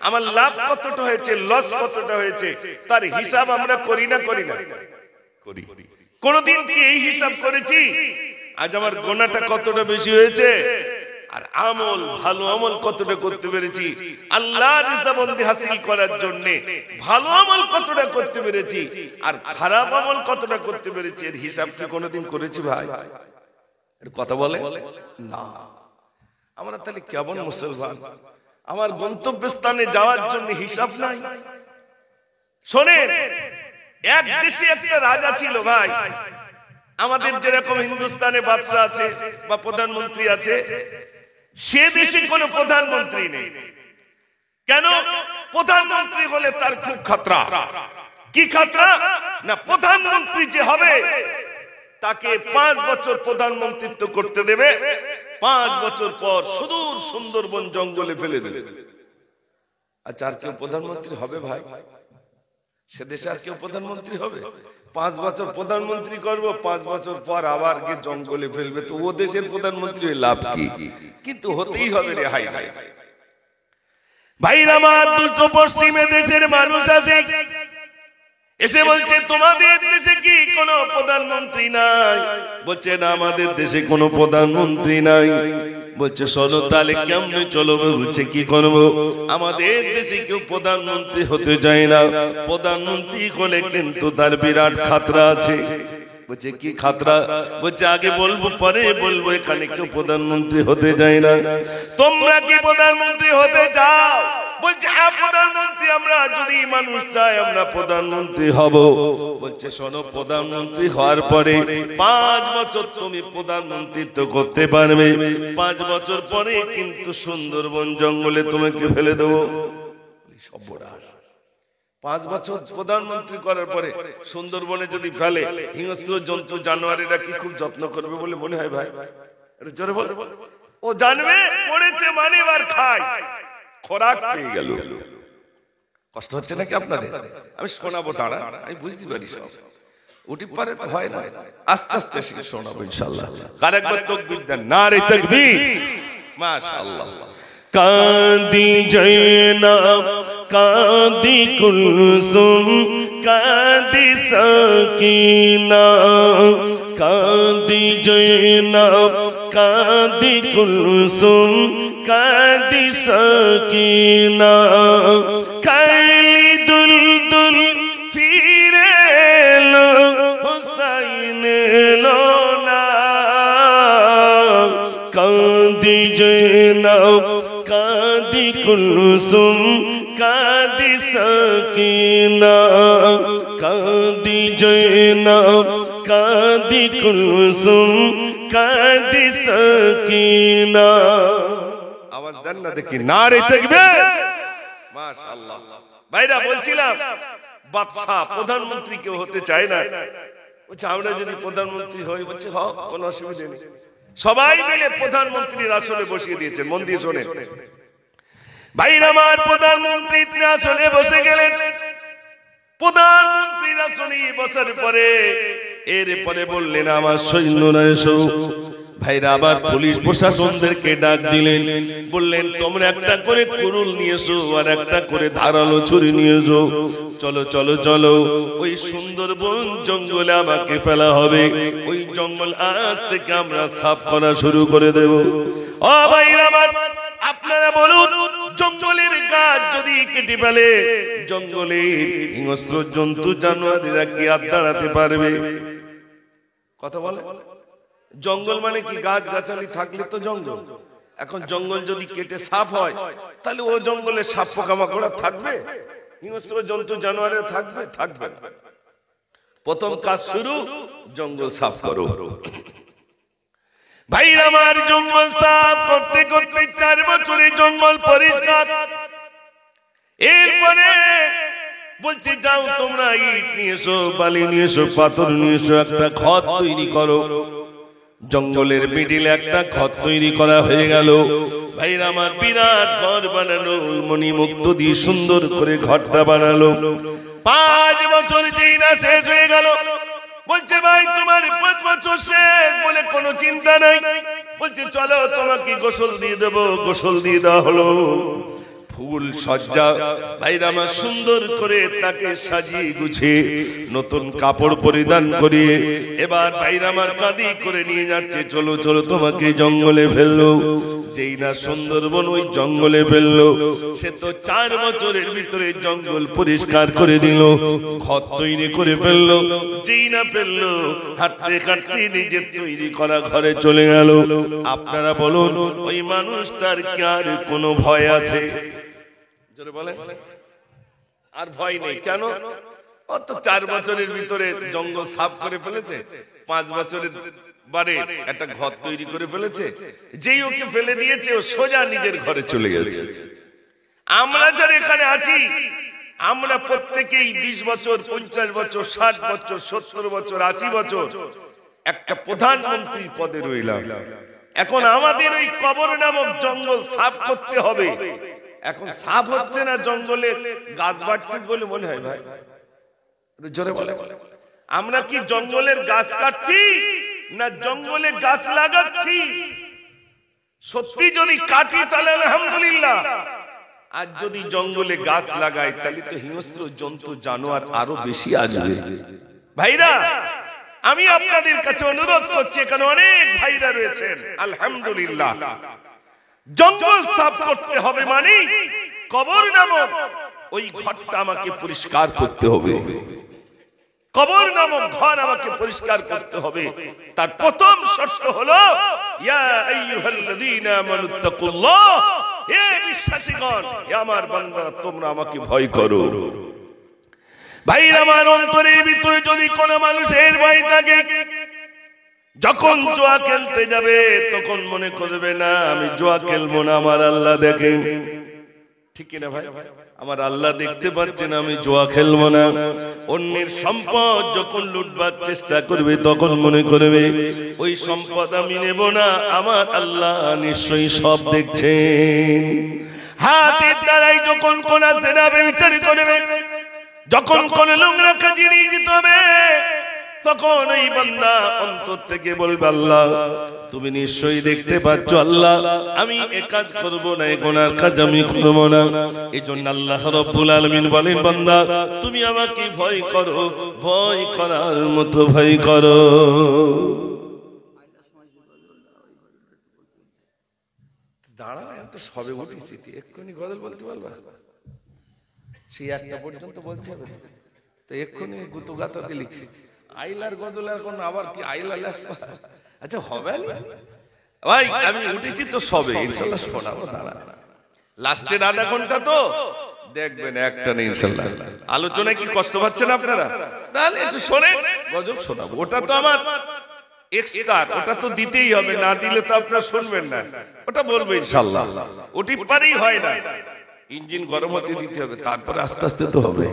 Speaker 1: আমার লাভ কতটা হয়েছে, লস কতটা হয়েছে, তার হিসাব আমরা করি না করি না? করি। কোনদিন কি এই হিসাব করেছি আজ আমার গোনাটা কতটা বেশি হয়েছে, আর আমল, ভালো আমল কতটা করতে পেরেছি, আল্লাহর রিজওয়ানবন্দি হাসিল করার জন্য ভালো আমল কতটা করতে পেরেছি, আর খারাপ আমল কতটা করতে পেরেছি, এর হিসাব কি কোনদিন করেছি ভাই? এর কথা বলে না। আমরা তাহলে কেমন মুসলমান? আমার গন্তব্যস্থানে যাওয়ার জন্য হিসাব নাই। শোনেন, এক দেশে একটা রাজা ছিল ভাই। আমাদের যেরকম হিন্দুস্তানে বাদশা আছে বা প্রধানমন্ত্রী আছে, সে দেশে কোনো প্রধানমন্ত্রী নেই। কেন? প্রধানমন্ত্রী হলে তার খুব খতরা। কি খতরা? না, প্রধানমন্ত্রী যে হবে তাকে 5 বছর প্রধানমন্ত্রিত্ব করতে দেবে, 5 বছর পর সুদূর সুন্দরবন জঙ্গলে ফেলে দেবে। আচ্ছা, আর কেউ প্রধানমন্ত্রী হবে ভাই? সে দেশে আর কেউ প্রধানমন্ত্রী হবে? 5 বছর প্রধানমন্ত্রী করবো, 5 বছর পর আবার গিয়ে জঙ্গলে ফেলবে, তো ও দেশের প্রধানমন্ত্রী লাভ কি? কিন্তু হতেই হবে রে হাই হাই। ভাইরা আমার, দুটো পশ্চিমে দেশের মানুষ আছে, এসে বলছে তোমাদের দেশে কি কোনো প্রধানমন্ত্রী নাই? বলছে না, আমাদের দেশে কোনো প্রধানমন্ত্রী নাই। বলছে শোনো, তাহলে কেমনে চলবে? বলছে কি করবো? আমাদের দেশে কেউ প্রধানমন্ত্রী হতে চায় না। প্রধানমন্ত্রী হলে কিন্তু তার বিরাট খাতরা আছে। বলছে কি খাতরা? বলছে আগে বলবো পরে বলবো, এখানে কেউ প্রধানমন্ত্রী হতে চায় না। তোমরা কি প্রধানমন্ত্রী হতে চাও? বলছে হ্যাঁ প্রধানমন্ত্রী, আমরা যদি মানুষ চাই আমরা প্রধানমন্ত্রী হব। বলছে শোনো, প্রধানমন্ত্রী হওয়ার পরে 5 বছর তুমি প্রধানমন্ত্রিত্ব করতে পারবে, 5 বছর পরে কিন্তু সুন্দরবন জঙ্গলে তোমাকে ফেলে দেবো। সর্বনাশ! 5 বছর প্রধানমন্ত্রী করার পরে সুন্দরবনে যদি ফেলে, হিংস্র জন্তু জানোয়ারেরা কি খুব যত্ন করবে বলে মনে হয় ভাই? জোরে বল। ও জানবে পড়েছে মানে আর খায়, খোরাক পেয়ে গেল। কষ্ট হচ্ছে নাকি আপনাদের? আমি শোনাবো, দাঁড়া, আমি বুঝতে পারি সব। উঠি পারে তো হয় না, আস্তে আস্তে শিখে শোনাবো ইনশাআল্লাহ। আরেকবার তাকবীর দেন, নারে তাকবীর, মাশাআল্লাহ। কাঁদি জয়নাব, কাঁদি কুলসুম, কাঁদি সাকিনা, কাঁদি জয়নাব, কাঁদি কুলসুম, কাঁদি সাকিনা, কালি দুলদুল ফিরে এলো, হুসাইন এলো না। কাঁদি জয়নাব, কাঁদি কুলসুম, কাঁদি সাকিনা, কাঁদি জয়নাব, কাঁদি কুলসুম, কাঁদি সাকিনা। আওয়াজ দেন না দেখি, নারে তাকবীর, মাশাআল্লাহ। ভাইরা বলছিলাম, বাদশা প্রধানমন্ত্রী কেউ হতে চায় না। বলছে আমরা যদি প্রধানমন্ত্রী হই, বলছে হ, কোনো অসুবিধা নেই। সবাই মিলে প্রধানমন্ত্রীর আসনে বসিয়ে দিয়েছেন। মন দিয়ে শোনেন ভাইরা আমার, প্রধানমন্ত্রীর আসনে বসে গেলেন। প্রধানমন্ত্রীর আসনে বসার পরে এরপরে বললেন আমার সৈন্যরা এসো। ভাইরা আবার পুলিশ প্রশাসনদেরকে ডাক দিলেন, বললেন তোমরা একটা করে কুরুল নিয়ে এসো আর একটা করে ধারালো ছুরি নিয়ে এসো। চলো চলো চলো, ওই সুন্দরবন জঙ্গলে আমাকে ফেলা হবে। ওই জঙ্গল আজ থেকে আমরা সাফ করা শুরু করে দেব। ও ভাইরা আমার, আপনারা বলুন, জঙ্গলের গাছ যদি কেটে ফেলে, জঙ্গলের হিংস্র জন্তু জানোয়ারেরা কি আর দাঁড়াতে পারবে? কথা বলে। জঙ্গল মানে কি? গাছ গাছালি থাকলে তো জঙ্গল। এখন জঙ্গল যদি কেটে সাফ হয়, তাহলে ও জঙ্গলে সাপ পোকামাকড় থাকবে? হিংস্র জন্তু জানোয়ারেরা থাকবে? থাকবে না। প্রথম কাজ শুরু, জঙ্গল সাফ করো। ভাই আমার, জঙ্গল সাফ করতে করতে 4 বছরে জঙ্গল পরিষ্কার। এরপরে বলছে, যাও তোমরা ইট নিয়ে এসো, বালি নিয়ে এসো, পাথর নিয়ে এসো, একটা ঘর তৈরি করো। জঙ্গলের মিডিলে একটা ঘর তৈরি করা হয়ে গেল। ভাই আমার, বিরাট ঘর বানানো, মণিমুক্ত দিয়ে সুন্দর করে ঘরটা বানালো। 5 বছর যেই না শেষ হয়ে গেল, বলছে ভাই তোমার 5 বছর শেষ বলে কোনো চিন্তা নাই। বলছে চলো তোমাকে গোসল দিয়ে দেবো। গোসল দিয়ে দেওয়া হলো। ফুল সজ্জা ভাইরা আমার সুন্দর করে তাকে সাজিয়ে গুছিয়ে নতুন কাপড় পরিধান করিয়ে এবার ভাইরা আমার কাঁদি করে নিয়ে যাচ্ছে, চলো চলো তোমাকে জঙ্গলে ফেললো। যেই না সুন্দরবন ওই জঙ্গলে ফেললো, সে তো 4 বছরের ভিতরে জঙ্গল পরিষ্কার করে দিল, ঘর তৈরি করে ফেললো। যেই না ফেললো, হাঁটতে হাঁটতে নিজের তৈরি করা ঘরে চলে গেল। আপনারা বলুন, ওই মানুষটার কি আর কোনো ভয় আছে? আর ভয় নেই। কেন? ও তো 4 বছরের ভিতরে জঙ্গল সাফ করে ফেলেছে, 5 বছরের বারে একটা ঘর তৈরি করে ফেলেছে। যেই ওকে ফেলে দিয়েছে, ও সোজা নিজের ঘরে চলে গেছে। আমরা যারা এখানে আছি, আমরা প্রত্যেকেই 20 বছর, 50 বছর, 60 বছর, 70 বছর, 80 বছর একটা প্রধানমন্ত্রী পদে রইলাম। এখন আমাদের ওই কবর নামক জঙ্গল সাফ করতে হবে। এখন সাফ হচ্ছে না, জঙ্গলে গাছ বাড়ছে বলে মনে হয়। ভাই জোরে বলে, আমরা কি জঙ্গলের গাছ কাটছি না জঙ্গলে গাছ লাগাচ্ছি? সত্যি যদি কাটি তাহলে আলহামদুলিল্লাহ, আর যদি জঙ্গলে গাছ লাগাই তাহলে তো হিংস্র জন্তু জানোয়ার আরো বেশি আসবে। ভাইরা, আমি আপনাদের কাছে অনুরোধ করছি, এখানে অনেক ভাইরা রয়েছেন, আলহামদুলিল্লাহ, জঙ্গল সাফ করতে হবে মানে কবর নামক ওই ঘরটা আমাকে পরিষ্কার করতে হবে। কবর নামক ঘর আমাকে পরিষ্কার করতে হবে। তার প্রথম শর্ত হলো, ইয়া আইয়ুহাল্লাযীনা আমানুত্তাকুল্লাহ, হে বিশ্বাসীগণ, হে আমার বান্দারা, তোমরা আমাকে ভয় করো। ভাই আমার, অন্তরের ভিতরে যদি কোনো মানুষের ভয় থাকে, যখন জুয়া খেলতে যাবে তখন মনে করবে না আমি জুয়া খেলবো না, আমার আল্লাহ দেখেন। ঠিক কিনা ভাই? আমার আল্লাহ দেখতে পাচ্ছেন, আমি জুয়া খেলবো না। অন্যের সম্পদ যখন লুটবার চেষ্টা করবে তখন মনে করবে ওই সম্পদ আমি নেব না, আমার আল্লাহ নিশ্চয়ই সব দেখছেন। হাতের দ্বারাই যখন কোন জেনা ব্যভিচার করবে, যখন কোন নোংরা কাজে নিয়ে যেতে হবে, তখন এই বান্দা অন্তর থেকে বলবে, আল্লাহ তুমি নিশ্চয়ই দেখতে পাচ্ছ, আল্লাহ আমি এ কাজ করব না, এ গুনার কাজ আমি করব না। এজন্য আল্লাহ রাব্বুল আলামিন বলেন, বান্দা তুমি আমাকে ভয় করো, ভয় করার মতো ভয় করো। দাঁড়া, এত সবে উঠেছি, এক্ষুনি গজল বলতে পারবা? সেই একটা পর্যন্ত বলতে হবে তো, এক্ষুনি গুতো গাতা দিলি আইলার গজল এখন আবার কি আইলা? আচ্ছা হবে না ভাই, আমি উঠেছি তো সবে, ইনশাআল্লাহ শোনাবো। দাঁড়া, লাস্টের আধা ঘন্টা তো দেখবেন একটা নেই ইনশাআল্লাহ। আলোচনায় কি কষ্ট পাচ্ছেন আপনারা? তাহলে একটু শোনেন, গজল শোনাবো। ওটা তো আমার এক্সট্রা, ওটা তো দিতেই হবে, না দিলে তো আপনারা শুনবেন না। ওটা বলবো ইনশাআল্লাহ, ওটি পারেই হয় না, ইঞ্জিন গরম হতে দিতে হবে, তারপরে আস্তে আস্তে তো হবে।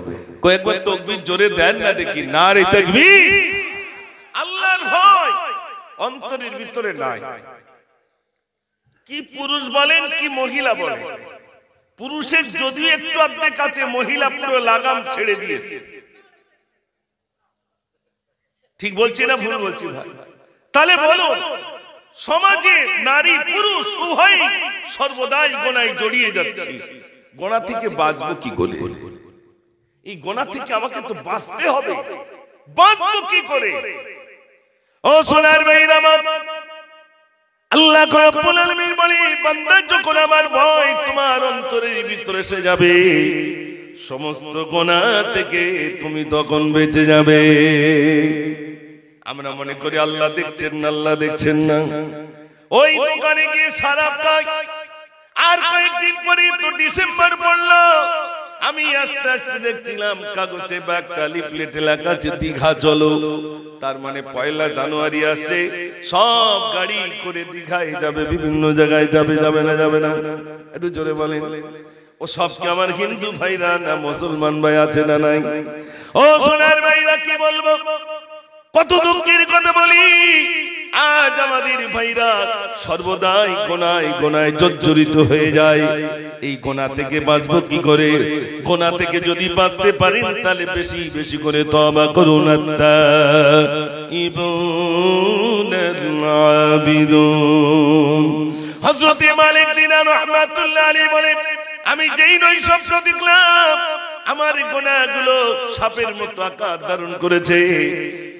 Speaker 1: কয়েকবার তাকবীর জোরে দেন না দেখি, নারে তাকবীর। আল্লাহর ভয় অন্তরের ভিতরে নাই। কি পুরুষ বলেন কি মহিলা বলেন, পুরুষের যদিও একটু অর্ধেক আছে, মহিলা পুরো লাগাম ছেড়ে দিয়েছে। ঠিক বলছি না ভুল বলছি ভাই? তাহলে বলুন, সমাজে নারী পুরুষ উভয় সর্বদাই গোনায় জড়িয়ে যাচ্ছে। গোনা থেকে বাঁচবো কি করে? এই গোনা থেকে আমাকে তো বাঁচতে হবে। বাঁচবো কি করে? ও সোনার ভাইরা আমার, আল্লাহ রাব্বুল আলামিন বলে, বান্দা যখন আমার ভয় তোমার অন্তরের ভিতরে এসে যাবে, সমস্ত গুনাহ থেকে তুমি তখন বেঁচে যাবে। আমরা মনে করি আল্লাহ দেখছেন না, আল্লাহ দেখছেন না। ওই দোকানে গিয়ে শরাব খাই, আর কয়েকদিন পরে তো ডিসেম্বর পড়লো, আমি আস্তে আস্তে দেখছিলাম কাগজে বা একটা লিফলেটে লেখা আছে দীঘা চলো। তার মানে 1 জানুয়ারি আসছে, সব গাড়ি করে দীঘায় যাবে, বিভিন্ন জায়গায় যাবে। যাবে না? যাবে না? একটু জোরে বলেন। ও সব কি আমার হিন্দু ভাইরা না মুসলমান ভাই আছে না নাই? ও সোনার ভাইরা, কি বলবো, কত দুঃখের কথা বলি। আজ আমাদের ভাইরা সর্বদাই গোনায় গোনায় জর্জরিত হয়ে যায়। এই গোনা থেকে বাঁচবো কি করে? গোনা থেকে যদি বাঁচতে পারেন তাহলে বেশি বেশি করে তওবা করুন। হযরত মালিক দিনার রাহমাতুল্লাহ আলাইহি বলেন, আমি যেই নয় স্বপ্ন দেখলাম, আমার গুনাহগুলো সাপের মতো আকার ধারণ করেছে,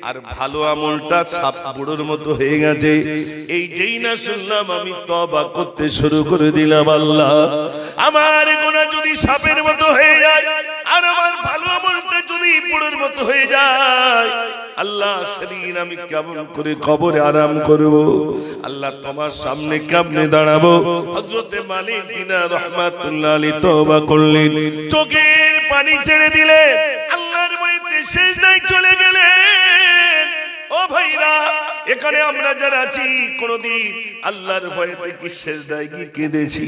Speaker 1: আর ভালো আমলটা সাপ বুড়োর মতো হয়ে গেছে। এই যেই না শুনলাম, আমি তওবা করতে শুরু করে দিলাম। আল্লাহ, আমার গুনাহ যদি সাপের মতো হয়ে যায়, আর আমার ভালো আমলটা যদি বুড়োর মতো হয়ে যায়, আল্লাহ সেদিন আমি কেমন করে কবরে আরাম করব? আল্লাহ তোমার সামনে কেমনে দাঁড়াবো? হযরত মালিক দিনার রাহমাতুল্লাহ আলাইহি তওবা করলেন, চোখের পানি ছেড়ে দিলে, আল্লাহর ভয়েতে সিজদায় চলে গেলেন। ও ভাইরা, এখানে আমরা যারা আছি, কোনদিন আল্লাহর ভয়েতে কি সিজদায় গিয়ে কেঁদেছি?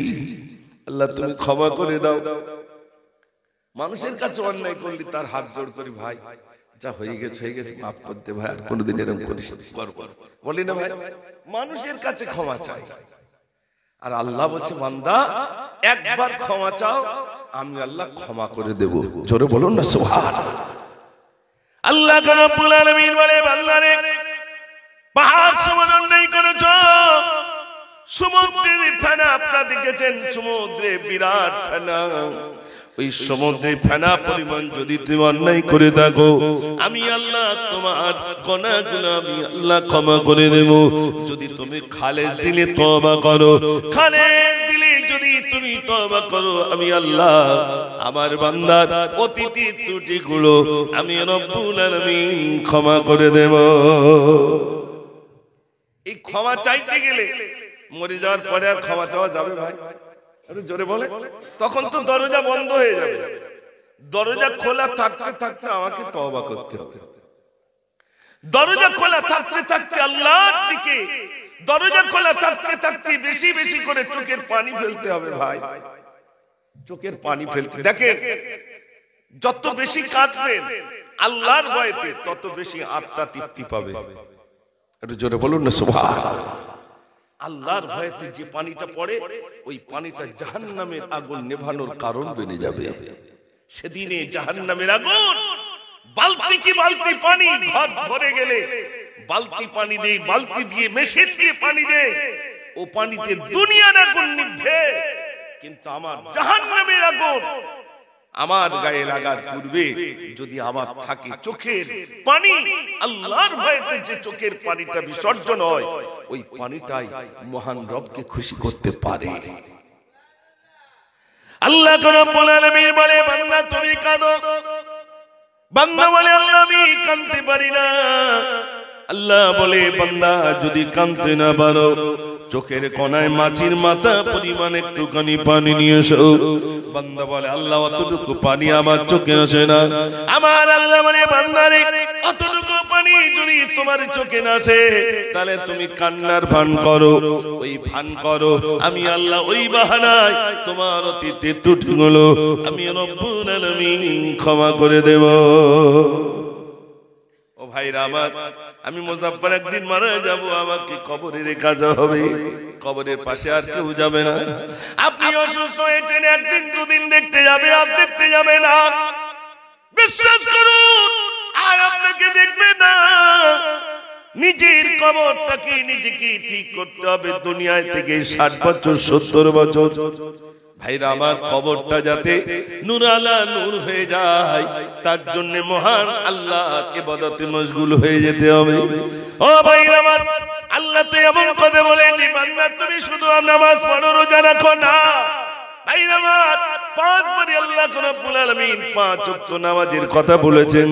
Speaker 1: আল্লাহ তুমি ক্ষমা করে দাও। মানুষের কাছে অন্যায় করলে তার হাত জোড় করি, ভাই যা হয়ে গেছে হয়ে গেছে, মাফ করতে ভাই, আর কোনোদিন এরকম করিস না, বলি না ভাই? মানুষের কাছে ক্ষমা চাই, আর আল্লাহ বলছে, বান্দা একবার ক্ষমা চাও, আমি আল্লাহ ক্ষমা করে দেব। জোরে বলুন না সুবহানাল্লাহ। আল্লাহ রাব্বুল আলামিন বলে, বান্দারে, পাহাড় সমান অন্যায় করেছো, সমুদ্রের ফেনা আপনারা দেখেছেন, সমুদ্রে বিরাট ফেনা, ওই সমুদ্রে ফেনা পরিমাণ যদি তুমি অন্যায় করে থাকো, আমি আল্লাহ তোমার গুনাহগুলো আমি আল্লাহ ক্ষমা করে দেব। যদি তুমি খালেস দিলে তওবা করো, খালেস দিলে যদি তুমি তওবা করো, আমি আল্লাহ আমার বান্দার অতীত ত্রুটিগুলো আমি রব্বুল আলামিন ক্ষমা করে দেব। এই ক্ষমা চাইতে গেলে মরে যাওয়ার পরে আর ক্ষমা চাওয়া যাবে ভাই? একটু জোরে বলে। তখন তো দরজা বন্ধ হয়ে যাবে। দরজা খোলা থাকতে থাকতে আমাকে তওবা করতে হবে। দরজা খোলা থাকতে থাকতে আল্লাহর দিকে, দরজা খোলা থাকতে থাকতে বেশি বেশি করে চোখের পানি ফেলতে হবে ভাই, চোখের পানি ফেলতে। দেখেন, যত বেশি কাঁদবেন আল্লাহর ভয়েতে, তত বেশি আত্মা তৃপ্তি পাবে। একটু জোরে বলুন না সুবহানাল্লাহ। আল্লাহর ভয়েতে যে পানিটা পড়ে, ওই পানিটা জাহান্নামের আগুন নেভানোর কারণ বনে যাবে। সেদিনে জাহান্নামের আগুন বালতি কি বালতি পানি ঘর ভরে গেলে, বালতি পানি দেই, বালতি দিয়ে মেশিন দিয়ে পানি দেই, ও পানিতে দুনিয়ার আগুন নিভবে, কিন্তু আমার জাহান্নামের আগুন আমার গায়ে লাগার পূর্বে যদি আমার থাকে চোখের পানি, আল্লাহর ভয়েতে যে চোখের পানিটা বিসর্জন হয়, ওই পানিটাই মহান রবকে খুশি করতে পারে। আল্লাহ রাব্বুল আলামিন বলে, বান্দা তুমি কাঁদো। বান্দা বলে, আল্লাহ আমি কাঁদতে পারি না। আল্লাহ বলে, বান্দা যদি কাঁদতে না পারো, চোখের কোনায় মাছির মাথা পরিমাণ একটুখানি পানি নিয়ে এসো। বান্দা বলে, আল্লাহ অতটুকু পানি আমার চোখে আসে না। আমার আল্লাহ বলে, বান্দারে অতটুকু পানি যদি তোমার চোখে না আসে, তাহলে তুমি কান্নার ভান করো। ওই ভান করো, আমি আল্লাহ ওই বাহানায় তোমার অতীতের ত্রুটিগুলো আমি রব্বুল আলামিন ক্ষমা করে দেব। ও ভাইরা আমার, আমি মুজাফফর একদিন মারা যাব, আমাকে কবরে রেখা হবে, কবরের পাশে আর কেউ যাবে না। আপনি অসুস্থ হয়েছেন, একদিন দুদিন দেখতে যাবে, আর দেখতে যাবে না, বিশ্বাস করুন, আর আপনাকে দেখবে না। নিজের কবরটাকে নিজেকে ঠিক করতে হবে। দুনিয়ায় থেকে 60 বছর 70 বছর, ভাইরা আমার, কবরটা যাতে নূর আলা নূর হয়ে যায়, তার জন্য মহান আল্লাহর ইবাদতে মশগুল হয়ে যেতে হবে। ও ভাইরা আমার, আল্লাহ তো এমন কথা বলেননি বান্দা তুমি শুধু নামাজ পড়ো রোজা রাখো না। ভাই আমার 5 বারে আল্লাহ রাব্বুল আলামিন 5 ওয়াক্ত নামাজের কথা বলেছেন।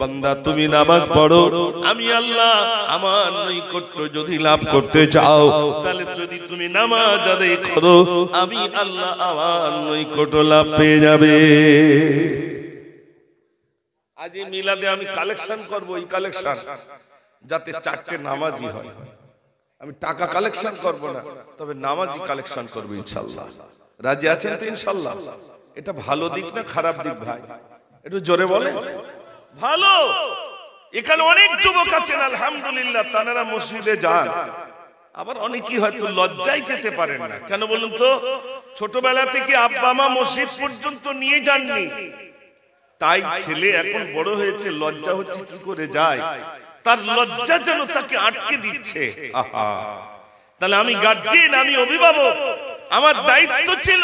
Speaker 1: বান্দা তুমি নামাজ পড়ো, আমি আল্লাহ আমার নৈকট্য যদি লাভ করতে চাও তাহলে যদি তুমি নামাজ আদায় করো আমি আল্লাহ আমার নৈকট্য লাভ পেয়ে যাবে। আজ এই মিলাদে আমি কালেকশন করব, এই কালেকশন যাতে 4টে নামাজি হয়। আমি টাকা কালেকশন করব না, তবে নামাজি কালেকশন করব ইনশাআল্লাহ। রাজি আছেন তো ইনশাআল্লাহ? এটা ভালো দিক না খারাপ দিক ভাই? একটু জোরে বলে। ভালো। এখানে অনেক যুবক আছেন আলহামদুলিল্লাহ, তারা মসজিদে যান, আবার অনেকেই হয়তো লজ্জায় যেতে পারেন না। কেন বলুন তো? ছোটবেলা থেকে আব্বা মা মসজিদ পর্যন্ত নিয়ে যাননি, তাই ছেলে এখন বড় হয়েছে, লজ্জা হচ্ছে কি করে যায়, তার লজ্জা যেন তাকে আটকে দিচ্ছে। তাহলে আমি গার্জিয়ান, আমি অভিভাবক, আমার দায়িত্ব ছিল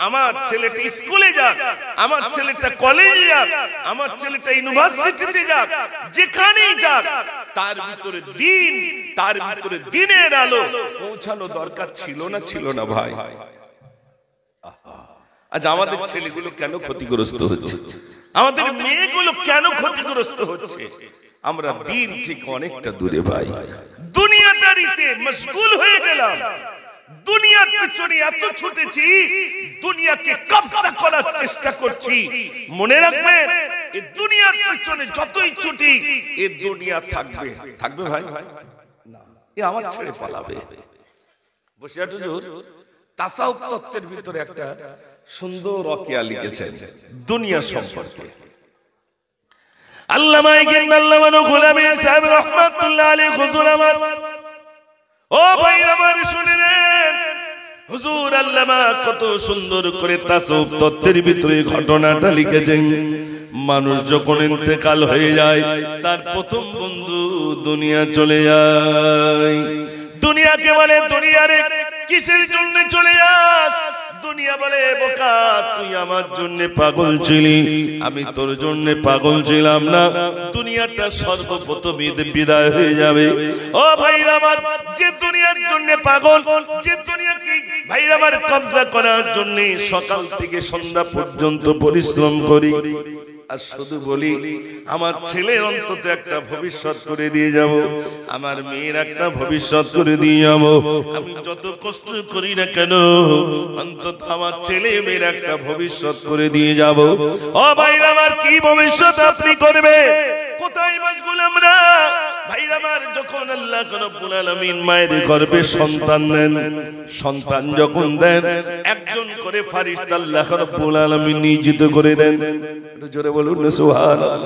Speaker 1: আমার ছেলেটা স্কুলে যাক, আমার ছেলেটা কলেজে যাক, আমার ছেলেটা ইউনিভার্সিটিতে যাক, যেখানেই যাক তার ভিতরে দিন, তার ভিতরে দিনের আলো পৌঁছানো দরকার ছিল না? ছিল না ভাই? আজ আমাদের ছেলেগুলো কেন ক্ষতিগ্রস্ত হচ্ছে? আমাদের মেয়েগুলো কেন ক্ষতিগ্রস্ত হচ্ছে? আমরা দিন থেকে অনেকটা দূরে ভাই, দুনিয়াদারিতে মশগুল হয়ে গেলাম, দুনিয়ার পেছনে এত ছুটেছি, দুনিয়াকে কবজা করার চেষ্টা করছি। মনে রাখবেন, এই দুনিয়ার পেছনে যতই ছুটি এই দুনিয়া থাকবে, থাকবে ভাই না, এ আমার ছেড়ে পালাবে। বসিরহাট হুজুর তাসাউফ তত্ত্বের ভিতরে একটা সুন্দর ওয়াকিয়া লিখেছেন দুনিয়া সম্পর্কে। আল্লামা ইকবাল আল্লামা নকুল আমিন সাহেব রাহমাতুল্লাহ আলাইহি হুজুর আমার, ও ভাই আমার শুনেন, হুজুর আল্লামা কত সুন্দর করে তাসাউফ তত্ত্বের ভিতরে ঘটনাটা লিখেছেন। মানুষ যখন ইন্তেকাল হয়ে যায় তার প্রথম বন্ধু দুনিয়া চলে যায়। দুনিয়াকে বলে দুনিয়ারে কিসের জন্য চলে যাস? দুনিয়া বলে বোকা, তুই আমার জন্য পাগল ছিলি, আমি তোর জন্য পাগল ছিলাম না। দুনিয়াটা সর্বপ্রথম বিদায় হয়ে যাবে। ও ভাইরা আমার, যে দুনিয়ার জন্য পাগল, যে দুনিয়াকে ভাইরা আমার কবজা করার জন্য সকাল থেকে সন্ধ্যা পর্যন্ত পরিশ্রম করি, আর শুধু বলি আমার ছেলের অন্তত একটা ভবিষ্যৎ করে দিয়ে যাব, আমার মেয়ের একটা ভবিষ্যৎ করে দিয়ে যাব, আমি যত কষ্ট করি না কেন অন্তত আমার ছেলে মেয়ের একটা ভবিষ্যৎ করে দিয়ে যাব। ও ভাইরা আমার, কি ভবিষ্যৎ আপনি করবেন? কোথায় মশগুল আমরা? ভাইরা আমার, যখন আল্লাহ রাব্বুল আলামিন মায়ের গর্ভে সন্তান দেন, সন্তান যখন দেন একজন করে ফেরেশতা আল্লাহ রাব্বুল আলামিন নিয়োজিত করে দেন। একটু জোরে বলুন সুবহানাল্লাহ।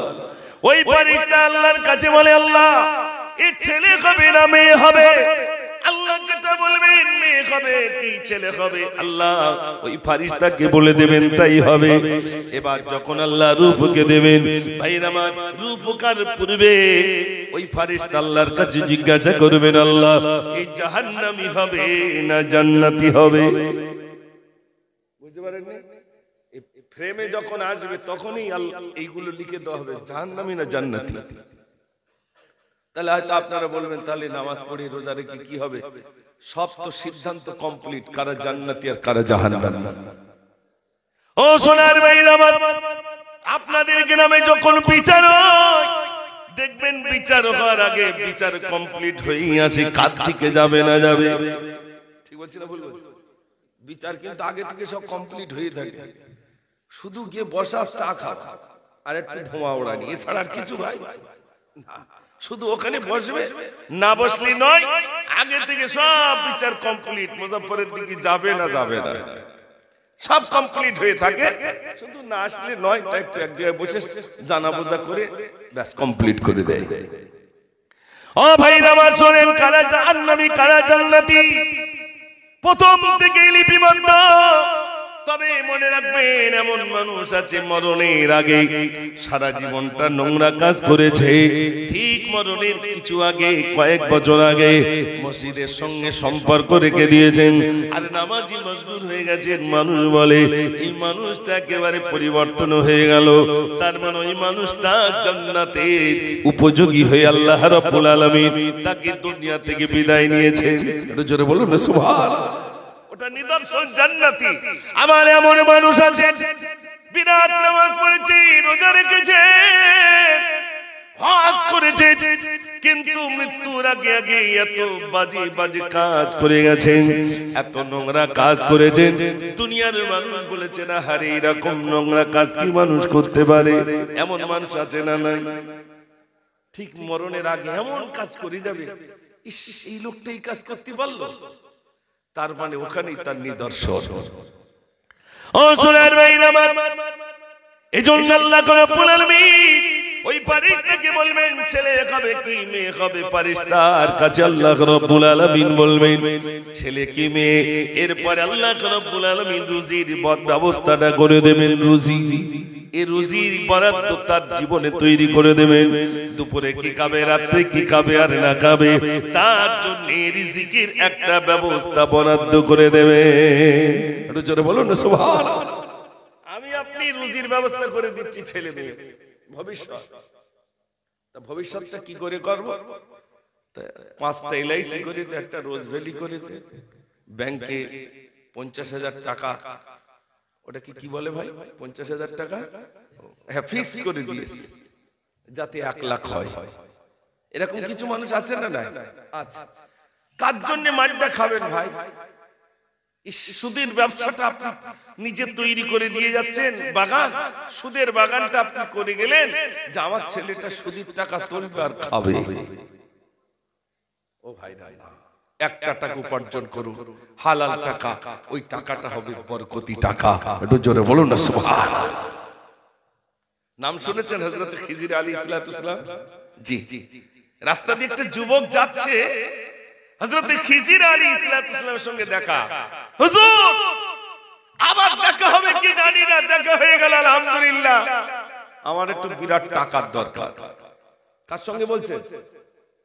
Speaker 1: ওই ফেরেশতা আল্লাহর কাছে বলে, আল্লাহ এই ছেলে হবে না মেয়ে হবে? আল্লাহ যেটা বলবেন মেয়ে হবে কি ছেলে হবে, আল্লাহ ওই ফেরেশতাকে বলে দেবেন তাই হবে। এবার যখন আল্লাহ রূপকে দেবেন, ভাইরা আমার, রূপকার পূর্বে ওই ফেরেশতা আল্লাহর কাছে জিজ্ঞাসা করবেন, আল্লাহ এই জাহান্নামী হবে না জান্নাতি হবে? বুঝতে পারেননি? ফ্রেমে যখন আসবে তখনই এইগুলো লিখে দেওয়া হবে, জাহান্নামী না জান্নাতি। তাহলে হয়তো আপনারা বলবেন, তাহলে নামাজ পড়ে রোজা রেখে কি হবে? সব তো সিদ্ধান্ত কমপ্লিট, কারা জান্নাতি আর কারা জাহান্নামী। ও সোনার ভাইরা আমার, আপনাদের গ্রামে যখন বিচার হয় দেখবেন বিচার হওয়ার আগে বিচার কমপ্লিট হয়েই আছে, কার দিকে যাবে না যাবে। ঠিক বলছি না ভুল বলছি? বিচার কিন্তু আগে থেকে সব কমপ্লিট হয়ে থাকে, শুধু গিয়ে বসা, চা খাওয়া আর একটু ধোঁয়া ওড়ানি, এছাড়া আর কিছু ভাই না। শুধু ওখানে বসবে, না বসলে নয়, আগে থেকে সব বিচার কমপ্লিট। মুজাফফরের দিকে যাবে না যাবে না সব কমপ্লিট হয়ে থাকে, শুধু না আসলে নয়, তাই একটু এক জায়গায় বসে জানা বোঝা করে ব্যাস কমপ্লিট করে দেয়। ও ভাইরা আমার শোনেন, কারা জাহান্নামী কারা জান্নাতি প্রথম থেকে লিপিবদ্ধ। তবে মনে রাখবেন এমন মানুষ আছে মরণের আগে সারা জীবনটা নোংরা কাজ করেছে, ঠিক মরণের কিছু আগে কয়েক বছর আগে মসজিদের সঙ্গে সম্পর্ক রেখে দিয়েছেন আর নামাজি মশগুল হয়ে গেছেন। মানুষ বলে এই মানুষটা একেবারে পরিবর্তন হয়ে গেল, তার মানে ওই মানুষটা জান্নাতে উপযোগী হয়ে আল্লাহ রাব্বুল আলামিন তাকে দুনিয়া থেকে বিদায় নিয়েছেন। জোরে বলুন না সুবহানাল্লাহ। ওটা নিদর্শন জান্নাতি। আমার এমন মানুষ আছে বিরাট নামাজ পড়েছে, রোজা রেখেছে, হজ করেছে, কিন্তু মৃত্যুর আগে আগে এত বাজে বাজে কাজ করে গেছেন, এত নোংরা কাজ করেছেন। দুনিয়ার মানুষ বলেছে না হারে এরকম নোংরা কাজ কি মানুষ করতে পারে? এমন মানুষ আছে না নাই? ঠিক মরণের আগে এমন কাজ করে যাবে, ইস এই লোকটা এই কাজ করতে পারলো, তার মানে ওখানেই তার নিদর্শন। ও সোনার ভাইরা আমার, এজন্য আল্লাহ রাব্বুল আলামিন ওই ফারিস্তাকে বলবেন ছেলে হবে কি মেয়ে হবে, ফারিস্তার কাছে আল্লাহ রাব্বুল আলামিন বলবেন ছেলে কি মেয়ে। এরপর আল্লাহ রাব্বুল আলামিন রুজির ব্যবস্থাটা করে দেবেন। রুজি, এই রুজির বরাদ্দ তার জীবনে তৈরি করে দেবেন। দুপুরে কি খাবে, রাতে কি খাবে আর না খাবে, তার জন্য রিজিকের একটা ব্যবস্থা বরাদ্দ করে দেবেন। একটু জোরে বলুন না সুবহানাল্লাহ। আমি আপনি রুজির ব্যবস্থা করে দিচ্ছি ছেলে মেয়ে ভবিষ্যৎ। ভবিষ্যৎটা কি করে করব? 5টা এলআইসি করেছে, একটা রোজ ভ্যালি করেছে, ব্যাংকে 50,000 টাকা, ওটা কি বলে ভাই, 50,000 টাকা হ্যাঁ ফিক্স করে দিয়েছে যাতে 1 লাখ হয়। এরকম কিছু মানুষ আছে না? নাই আছে। কার জন্য মাটিটা খাবেন ভাই? সুদের ব্যবসাটা আপনি নিজে তৈরি করে দিয়ে যাচ্ছেন, বাগান, সুদের বাগানটা আপনি করে গেলেন যে আমার ছেলেটা সুদের টাকা তুলবে আর খাবে। ও ভাই না, একটা টাকা উপার্জন করুন, হালাল টাকা, ওই টাকাটা হবে বরকতি টাকা। একটু জোরে বলুন না সুবহানাল্লাহ। নাম শুনেছেন হযরত খিজির আলাইহিস সালাম? জি, রাস্তা দিয়ে একটা যুবক যাচ্ছে, হযরত খিজির আলাইহিস সালামের সঙ্গে দেখা। হুজুর আবার দেখা হবে কি জানি না, দেখা হয়ে গেল আলহামদুলিল্লাহ, আমার একটু বিরাট টাকার দরকার। কার সঙ্গে বলছেন?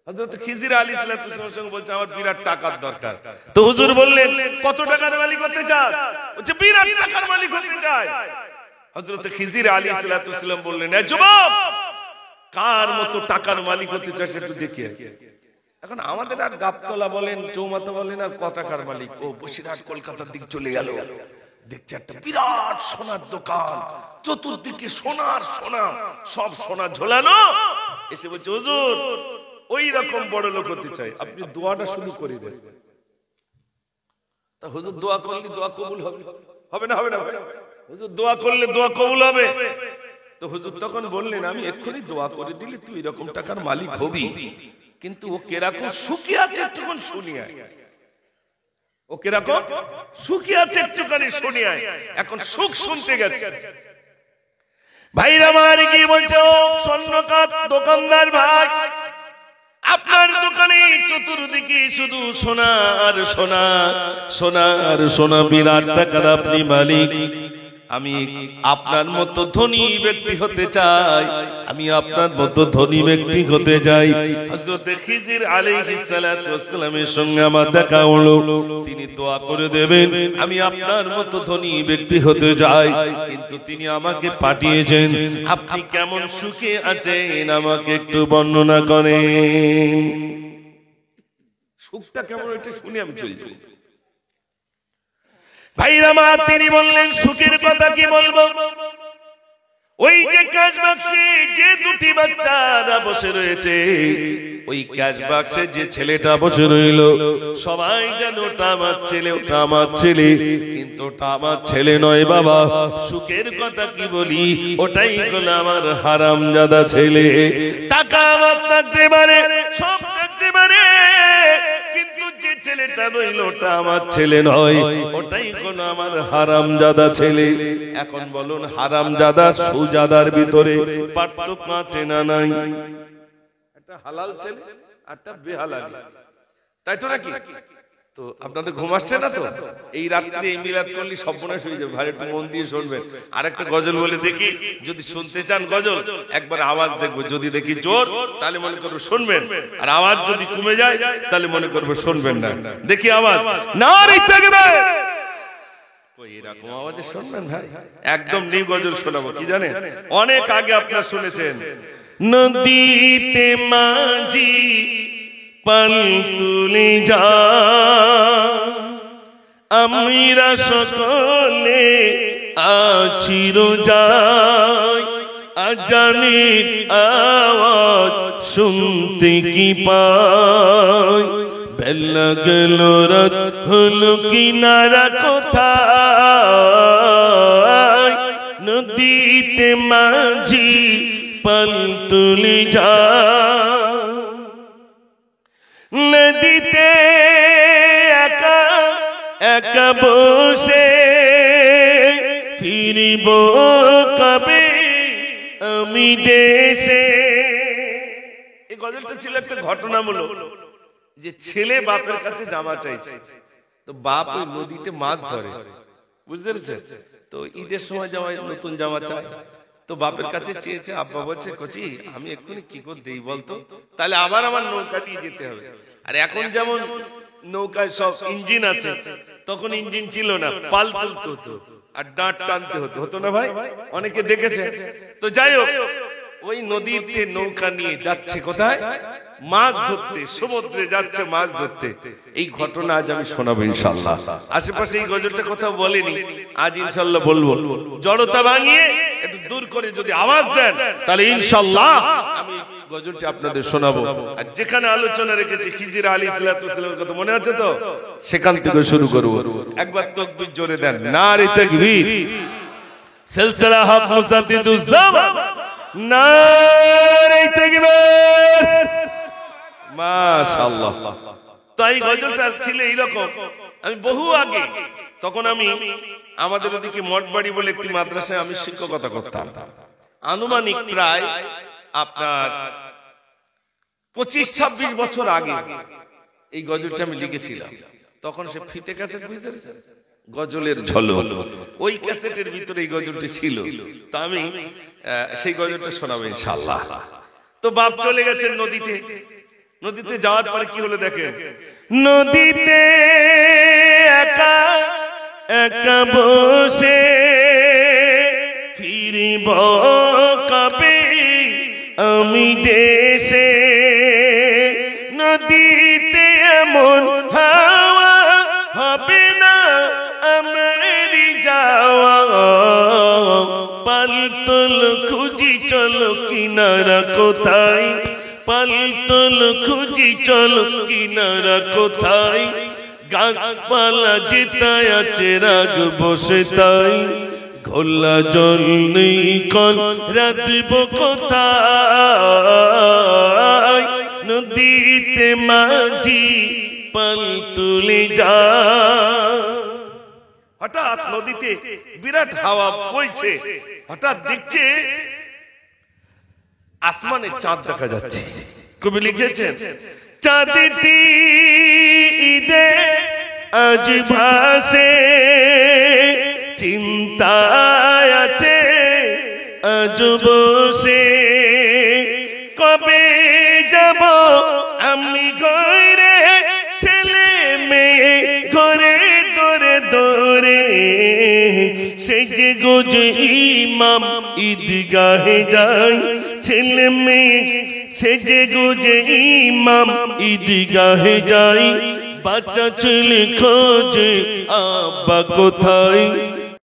Speaker 1: হযরত খিজির আলাইহিস সালামের সঙ্গে বলছে আমার বিরাট টাকার দরকার। তো হুজুর বললেন কত টাকার মালিক হতে চাস? বলছে বিরাট টাকার মালিক হতে চাই। হযরত খিজির আলাইহিস সালাম বললেন এ যুবক, কার মতো টাকার মালিক হতে চাস একটু দেখি। এখন আমাদের আর গাবতলা বলেন, চৌমাথা বলেন, আর কত টাকার মালিক, ও বসিরহাট কলকাতার দিক চলে গেল, দেখছে একটা বিরাট সোনার দোকান, চতুর্দিকে সোনার সোনা, সব সোনা ঝোলানো, এসে বলছে হুজুর ওই রকম বড় লোক হতে চাই, আপনি দোয়াটা শুরু করে দেন। তা হুজুর দোয়া করলে দোয়া কবুল হবে? হবে না? হবে না হুজুর, দোয়া করলে দোয়া কবুল হবে। তো হুজুর তখন বললেন আমি এক্ষুনি দোয়া করে দিলে তুই এরকম টাকার মালিক হবি, কিন্তু ও কেরকম সুখী আছে একটুখান শুনিয়ে আয়। ও কেরকম সুখী আছে একটুখানি শুনিয়ে আয়। এখন সুখ শুনতে গেছে। ভাইরা আমার কি বলছে, ও স্বর্ণকার দোকানদার ভাই, আপনার দোকানে চতুর্দিকে শুধু সোনা আর সোনা, সোনা আর সোনা, বিরাট টাকার আপনি মালিক। আমি আপনার মতো ধনী ব্যক্তি হতে চাই, আমি আপনার মতো ধনী ব্যক্তি হতে চাই। হযরত খিজির আলাইহিস সালাতু ওয়াস সালামের সঙ্গে আমার দেখা হলো, তিনি দোয়া করে দেবেন আমি আপনার মতো ধনী ব্যক্তি হতে চাই, কিন্তু তিনি আমাকে পাঠিয়েছেন আপনি কেমন সুখে আছেন আমাকে একটু বর্ণনা করেন। সুখটা কেমন এটা শুনে আমি চলছি। ভাইরা মা, তিনি বললেন সুখের কথা কি বলবো, ওই যে ক্যাশ বাক্সে যে দুটি বাচ্চারা বসে রয়েছে, ওই ক্যাশ বাক্সে যে ছেলেটা বসে রইল, সবাই যেন ওটা আমার ছেলে, ওটা আমার ছেলে, কিন্তু ওটা আমার ছেলে নয় বাবা। সুখের কথা কি বলি, ওটাই হলো আমার হারামজাদা ছেলে। টাকা আমার থাকতে পারে, সব থাকতে পারে, কিন্তু যে ছেলেটা রইল ওটা আমার ছেলে নয়, ওটাই হলো আমার হারামজাদা ছেলে। এখন বলুন হারামজাদা সুজাদার ভিতরে পার্থক্য আছে না নাই? একটা হালাল ছেলে একটা বেহালাল, তাই তো নাকি? তো আপনাদের ঘুম আসছে না তো? এই রাত্রে এই মিলাদ করলে সর্বনাশ হয়ে যাবে। ভাই একটু মন দিয়ে শুনবেন। আর একটা গজল বলে দেখি, যদি শুনতে চান গজল একবার আওয়াজ দেখবো, যদি দেখি জোর তাহলে মনে করবো শুনবেন, আর আওয়াজ যদি কমে যায় তাহলে মনে করবো শুনবেন না। দেখি আওয়াজ, নারী তাকবীর। কই এরকম আওয়াজে শুনবেন ভাই? একদম নিউ গজল শোনাবো। কি জানেন, অনেক আগে আপনারা শুনেছেন, নদীতে মাঝি পাল তুলে যা, আমরা সকলে আছি রোজায়, আজানের আওয়াজ শুনতে কি পাই, বেলা গেল রাত হলো কিনারা কোথায়, নদীতে মাঝি পাল তুলে যা, নদীতে একা একা বসে ফিরিব কবে আমি দেশে। এই গজলটা ছিল একটা ঘটনামূলক, যে ছেলে বাপের কাছে জামা চাইছে, তো বাপ ওই নদীতে মাছ ধরে, বুঝতে পেরেছেন? তো ঈদের সময় জামা, নতুন জামা চায়, তো বাপের কাছে চেয়েছে, আব্বা বলছে কচি আমি এক্ষুনি কি করে দেই বলতো, তাহলে আবার আমার নৌকা দিয়ে যেতে হবে। আর এখন যেমন নৌকায় সব ইঞ্জিন আছে, তখন ইঞ্জিন ছিল না, পাল তুলতে হতো আর ডাঁট টানতে হতো, হতো না ভাই? অনেকে দেখেছে। তো যাই হোক, ওই নদীতে নৌকা নিয়ে যাচ্ছে কোথায়? মাছ ধরতে, সমুদ্রে যাচ্ছে মাছ ধরতে। এই ঘটনা আজ আমি শোনাবো ইনশাআল্লাহ। আশেপাশে এই গজলটা কোথাও বলেনি, আজ ইনশাআল্লাহ বলবো। জড়তা ভাঙিয়ে একটু দূর করে যদি আওয়াজ দেন তাহলে ইনশাআল্লাহ আমি গজলটি আপনাদের শোনাবো। আর যেখানে আলোচনা রেখেছি খিজির আলাইহিস সালামের কথা মনে আছে তো, সেখান থেকে শুরু করব। একবার তাকবীর জোরে দেন, নারে তাকবীর। সিলসিলা হক মুসাদ্দিদুজ জামান, নারে তাকবীর, মাশাআল্লাহ। তো এই গজলটা ছিল এইরকম, আমি বহু আগে, তখন আমি আমাদের ওদিকে মঠবাড়ি বলে একটি মাদ্রাসায় আমি শিক্ষকতা করতাম। আনুমানিক প্রায় আপনার 25-26 বছর আগে এই গজলটা আমি লিখেছিলাম। তখন সে ফিতে ক্যাসেট, বুঝতে পেরেছেন, গজলের ঝলক, ওই ক্যাসেটের ভিতরে এই গজলটি ছিল। তো আমি সেই গজলটা শোনাবো ইনশাআল্লাহ। তো বাপ চলে গেছেন নদীতে। নদীতে যাওয়ার পরে কি হলো দেখেন, নদীতে একা একা বসে ফিরিব কবে আমি দেশে, নদীতে এমন হাওয়া হবে না আমারি যাওয়া, পাল তুল খুঁজি চলো কিনারা কোথায়, পাল তুল খুঁজি চলো কিনারা কোথায়, গাছপালা যেতায় আছে রাগ বসে তাই, খোলা জল নেই কল রাখব কোথায়, নদীতে মাঝি পাল তুলে যা। হঠাৎ নদীতে বিরাট হাওয়া বইছে, হঠাৎ দেখছে আসমানে চাঁদ দেখা যাচ্ছে। কবি লিখেছেন, চাঁদটি ঈদে আজ ভাসে, চিন্তায় আছে আজ বসে, কবে যাব আমি ঘরে, ছেলে মেয়ে ঘরে দরে দরে, সেজে গোজে ইমাম ঈদগাহে যায়, ছেলে মেয়ে সেজে গোজে ইমাম ঈদগাহে যায়, বাচ্চা ছেলে খোঁজে আব্বা কোথায়,